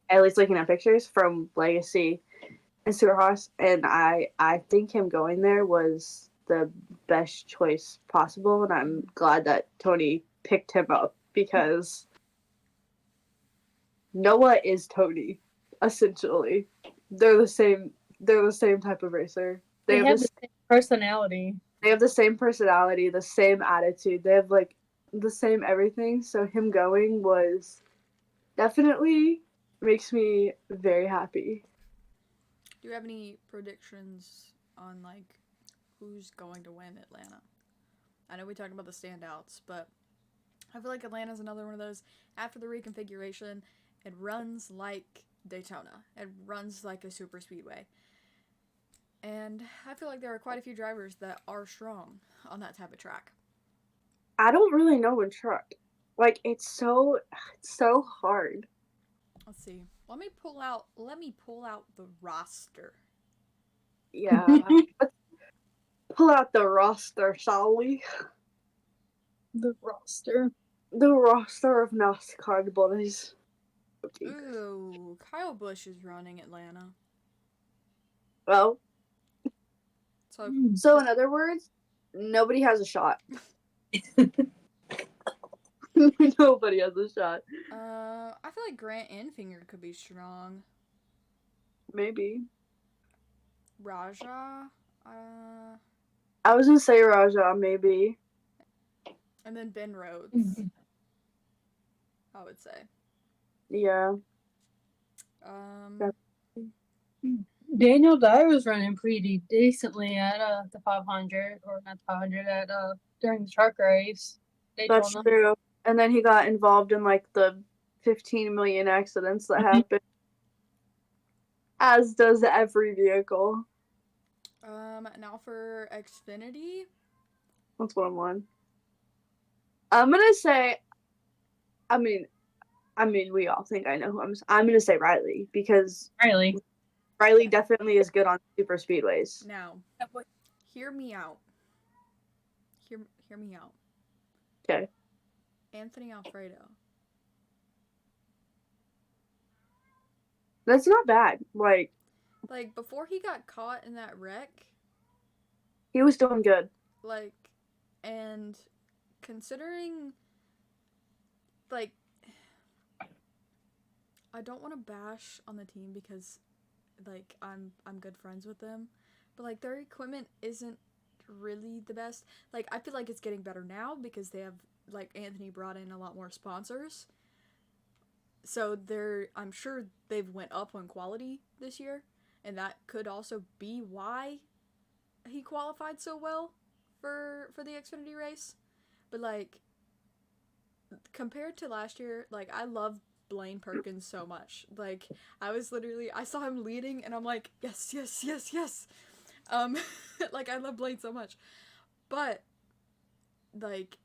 At least looking at pictures from Legacy and Stewart Haas. And I think him going there was the best choice possible. And I'm glad that Tony picked him up because Noah is Tony, essentially. They're the same type of racer. They have the same personality. They have the same personality, the same attitude. They have like the same everything, so him going was definitely makes me very happy. Do you have any predictions on like who's going to win Atlanta? I know we talked about the standouts, but I feel like Atlanta's another one of those. After the reconfiguration, it runs like Daytona. It runs like a super speedway. And I feel like there are quite a few drivers that are strong on that type of track. I don't really know in truck. Like it's so hard. Let's see. Let me pull out the roster. Yeah. Let's pull out the roster, shall we? The roster. The roster of NASCAR buddies. Okay. Ooh, Kyle Busch is running Atlanta. Well, So so in other words, nobody has a shot. Nobody has a shot. I feel like Grant Enfinger could be strong. Maybe. Raja, I was gonna say Raja, maybe. and then Ben Rhodes, I would say. Yeah. Um, Daniel Dye was running pretty decently at the 500, or not the 500, at during the truck race. That's Daytona. true. And then he got involved in like the 15 million accidents that happen, as does every vehicle. now for Xfinity. That's what I'm on. I'm gonna say. I mean, we all think I know who I'm gonna say Riley because Riley. Riley definitely is good on super speedways. Now, hear me out. Hear me out. Okay. Anthony Alfredo. That's not bad. Like Before he got caught in that wreck, he was doing good. like, and considering, like, I don't want to bash on the team because, like, I'm good friends with them, but like their equipment isn't really the best. Like, I feel like it's getting better now because they have, like, Anthony brought in a lot more sponsors. So I'm sure they've went up on quality this year, and that could also be why he qualified so well for the Xfinity race. But like compared to last year, like I love Blaine Perkins so much. Like I saw him leading and I'm like, yes, yes, yes, yes. Um like I love Blaine so much. But like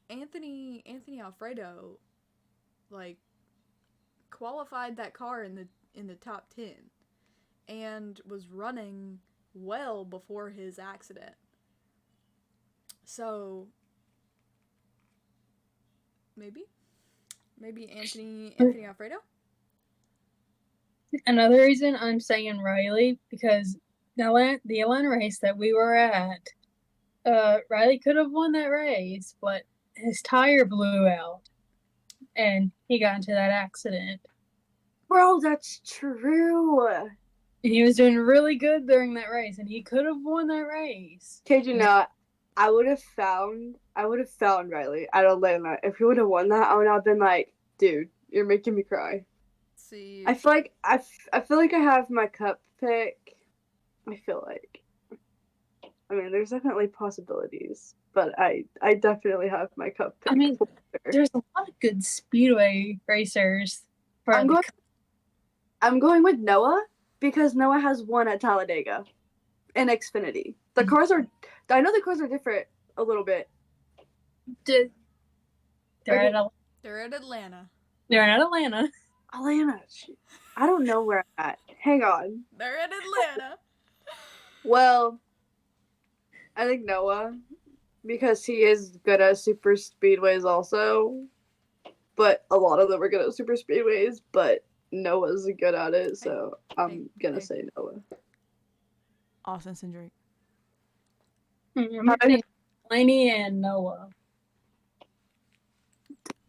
Anthony Alfredo like qualified that car in the top 10 and was running well before his accident. So maybe Anthony Alfredo. Another reason I'm saying Riley, because the Atlanta race that we were at, Riley could have won that race, but his tire blew out and he got into that accident. Bro, that's true. And he was doing really good during that race, and he could have won that race. Kid you not, I would have found Riley at Atlanta. If he would have won that, I would have been like, dude, you're making me cry. See, I feel like I feel like I have my cup pick. I feel like. I mean, there's definitely possibilities, but I definitely have my cup pick. I mean, there's a lot of good speedway racers. I'm going with Noah because Noah has won at Talladega in Xfinity. I know the cars are different a little bit. They're Okay. they're at Atlanta. They're at Atlanta. Atlanta. I don't know where I'm at. Hang on. They're at Atlanta. Well, I think Noah because he is good at super speedways also. But a lot of them are good at super speedways, but Noah's good at it, so I'm gonna say Noah. Austin Cindric. I'm saying Laney and Noah.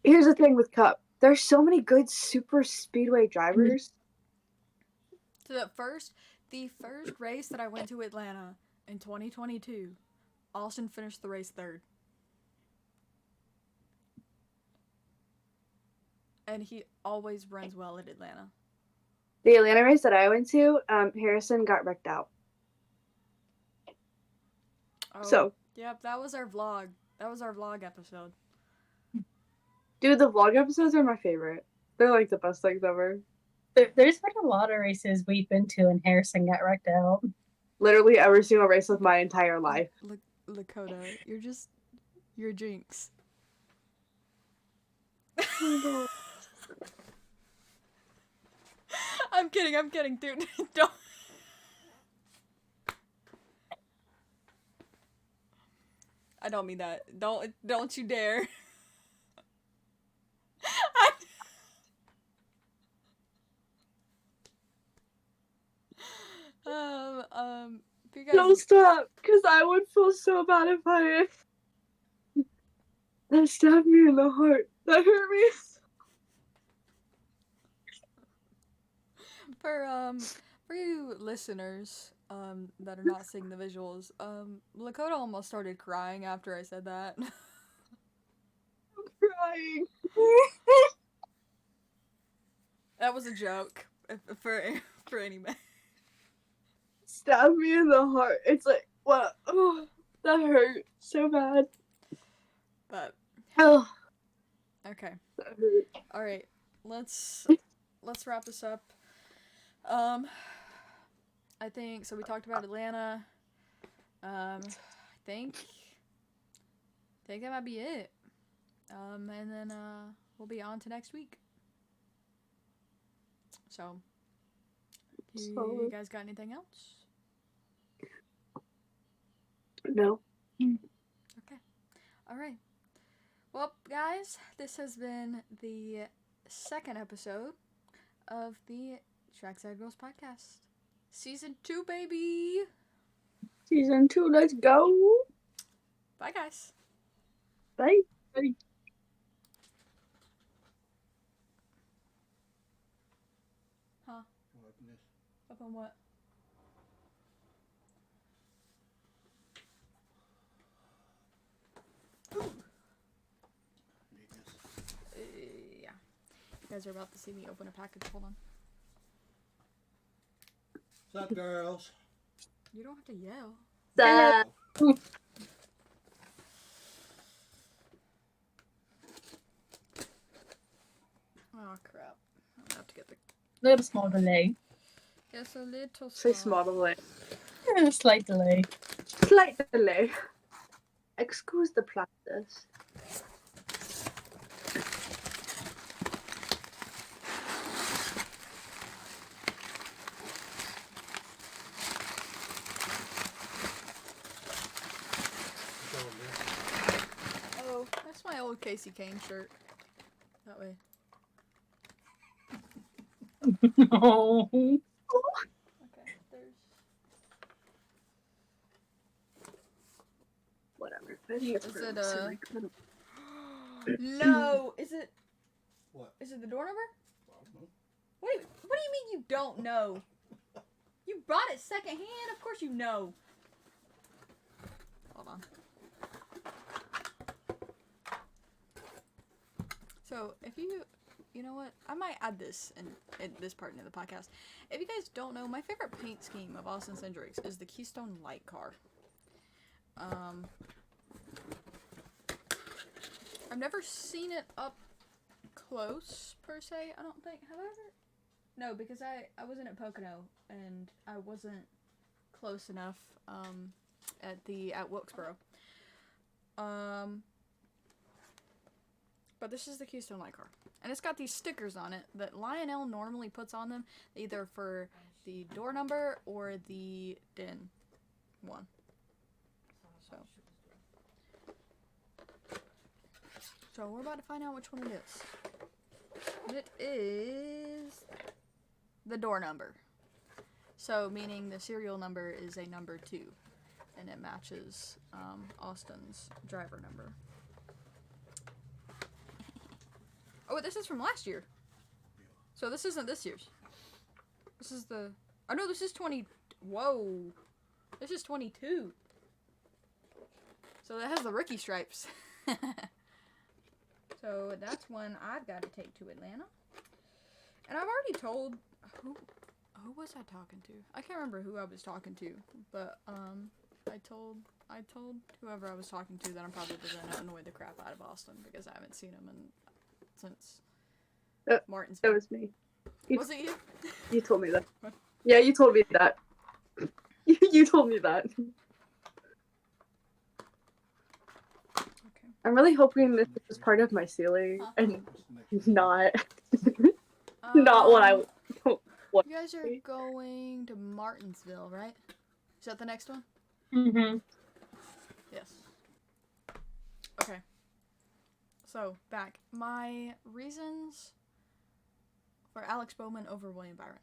Here's the thing with Cup. There's so many good super speedway drivers. So the first race that I went to Atlanta in 2022, Austin finished the race third. And he always runs well at Atlanta. The Atlanta race that I went to, Harrison got wrecked out. Oh, So, yep, that was our vlog. That was our vlog episode. dude, the vlog episodes are my favorite. They're like the best things ever. There's been a lot of races we've been to, and Harrison got wrecked out. Literally every single race of my entire life. Lakota, you're a jinx. I'm kidding, dude. Don't. I don't mean that. Don't you dare. If you guys Don't stop, because I would feel so bad if I... That stabbed me in the heart. That hurt me. For you listeners that are not seeing the visuals, Lakota almost started crying after I said that. I'm crying. That was a joke for any man. Stabbed me in the heart. It's like, what? Oh, that hurt so bad. But Oh, okay. that hurt. All right. Let's wrap this up. I think so. We talked about Atlanta. I think that might be it. And then we'll be on to next week. So, you guys got anything else? No. Okay. All right. Well, guys, this has been the second episode of the Trackside Girls podcast. Season 2, baby! Season 2, let's go. Bye, guys. Bye. Bye. Huh? Up on what? Yeah. You guys are about to see me open a package. Hold on. What's up, girls? You don't have to yell. Oh, crap. I'm gonna have to get the... Little small delay. Yes, a little Say small delay. A slight delay. Slight delay. Excuse the practice. Oh, that's my old Casey Kane shirt. That way. No. Okay, there's... Whatever. I think it's Is pretty it, silly. No! Is it... What? Is it the door number? I don't know. What do you mean you don't know? You bought it secondhand? Of course you know. Hold on. So, if you know what? I might add this in this part into the podcast. If you guys don't know, my favorite paint scheme of Austin Cindrix is the Keystone Light Car. I've never seen it up close, per se, I don't think. However, no, because I wasn't at Pocono, and I wasn't close enough, at Wilkesboro. But this is the Keystone Light Car. And it's got these stickers on it that Lionel normally puts on them, either for the door number or the DIN one. So we're about to find out which one it is. It is the door number. So meaning the serial number is a number 2. And it matches Austin's driver number. Oh, this is from last year. So this isn't this year's. This is the... Oh, no, this is 20... Whoa. This is 22. So that has the rookie stripes. So that's one I've got to take to Atlanta. And I've already told who was I talking to? I can't remember who I was talking to, but I told whoever I was talking to that I'm probably gonna annoy the crap out of Austin because I haven't seen him since Martin's. That was me. Was it you? You told me that. Yeah, you told me that. You told me that. Okay. I'm really hoping this is part of my ceiling and not not what I what. You guys are going to Martinsville, right? Is that the next one? Mm-hmm. Yes. Okay. So, back. My reasons for Alex Bowman over William Byron.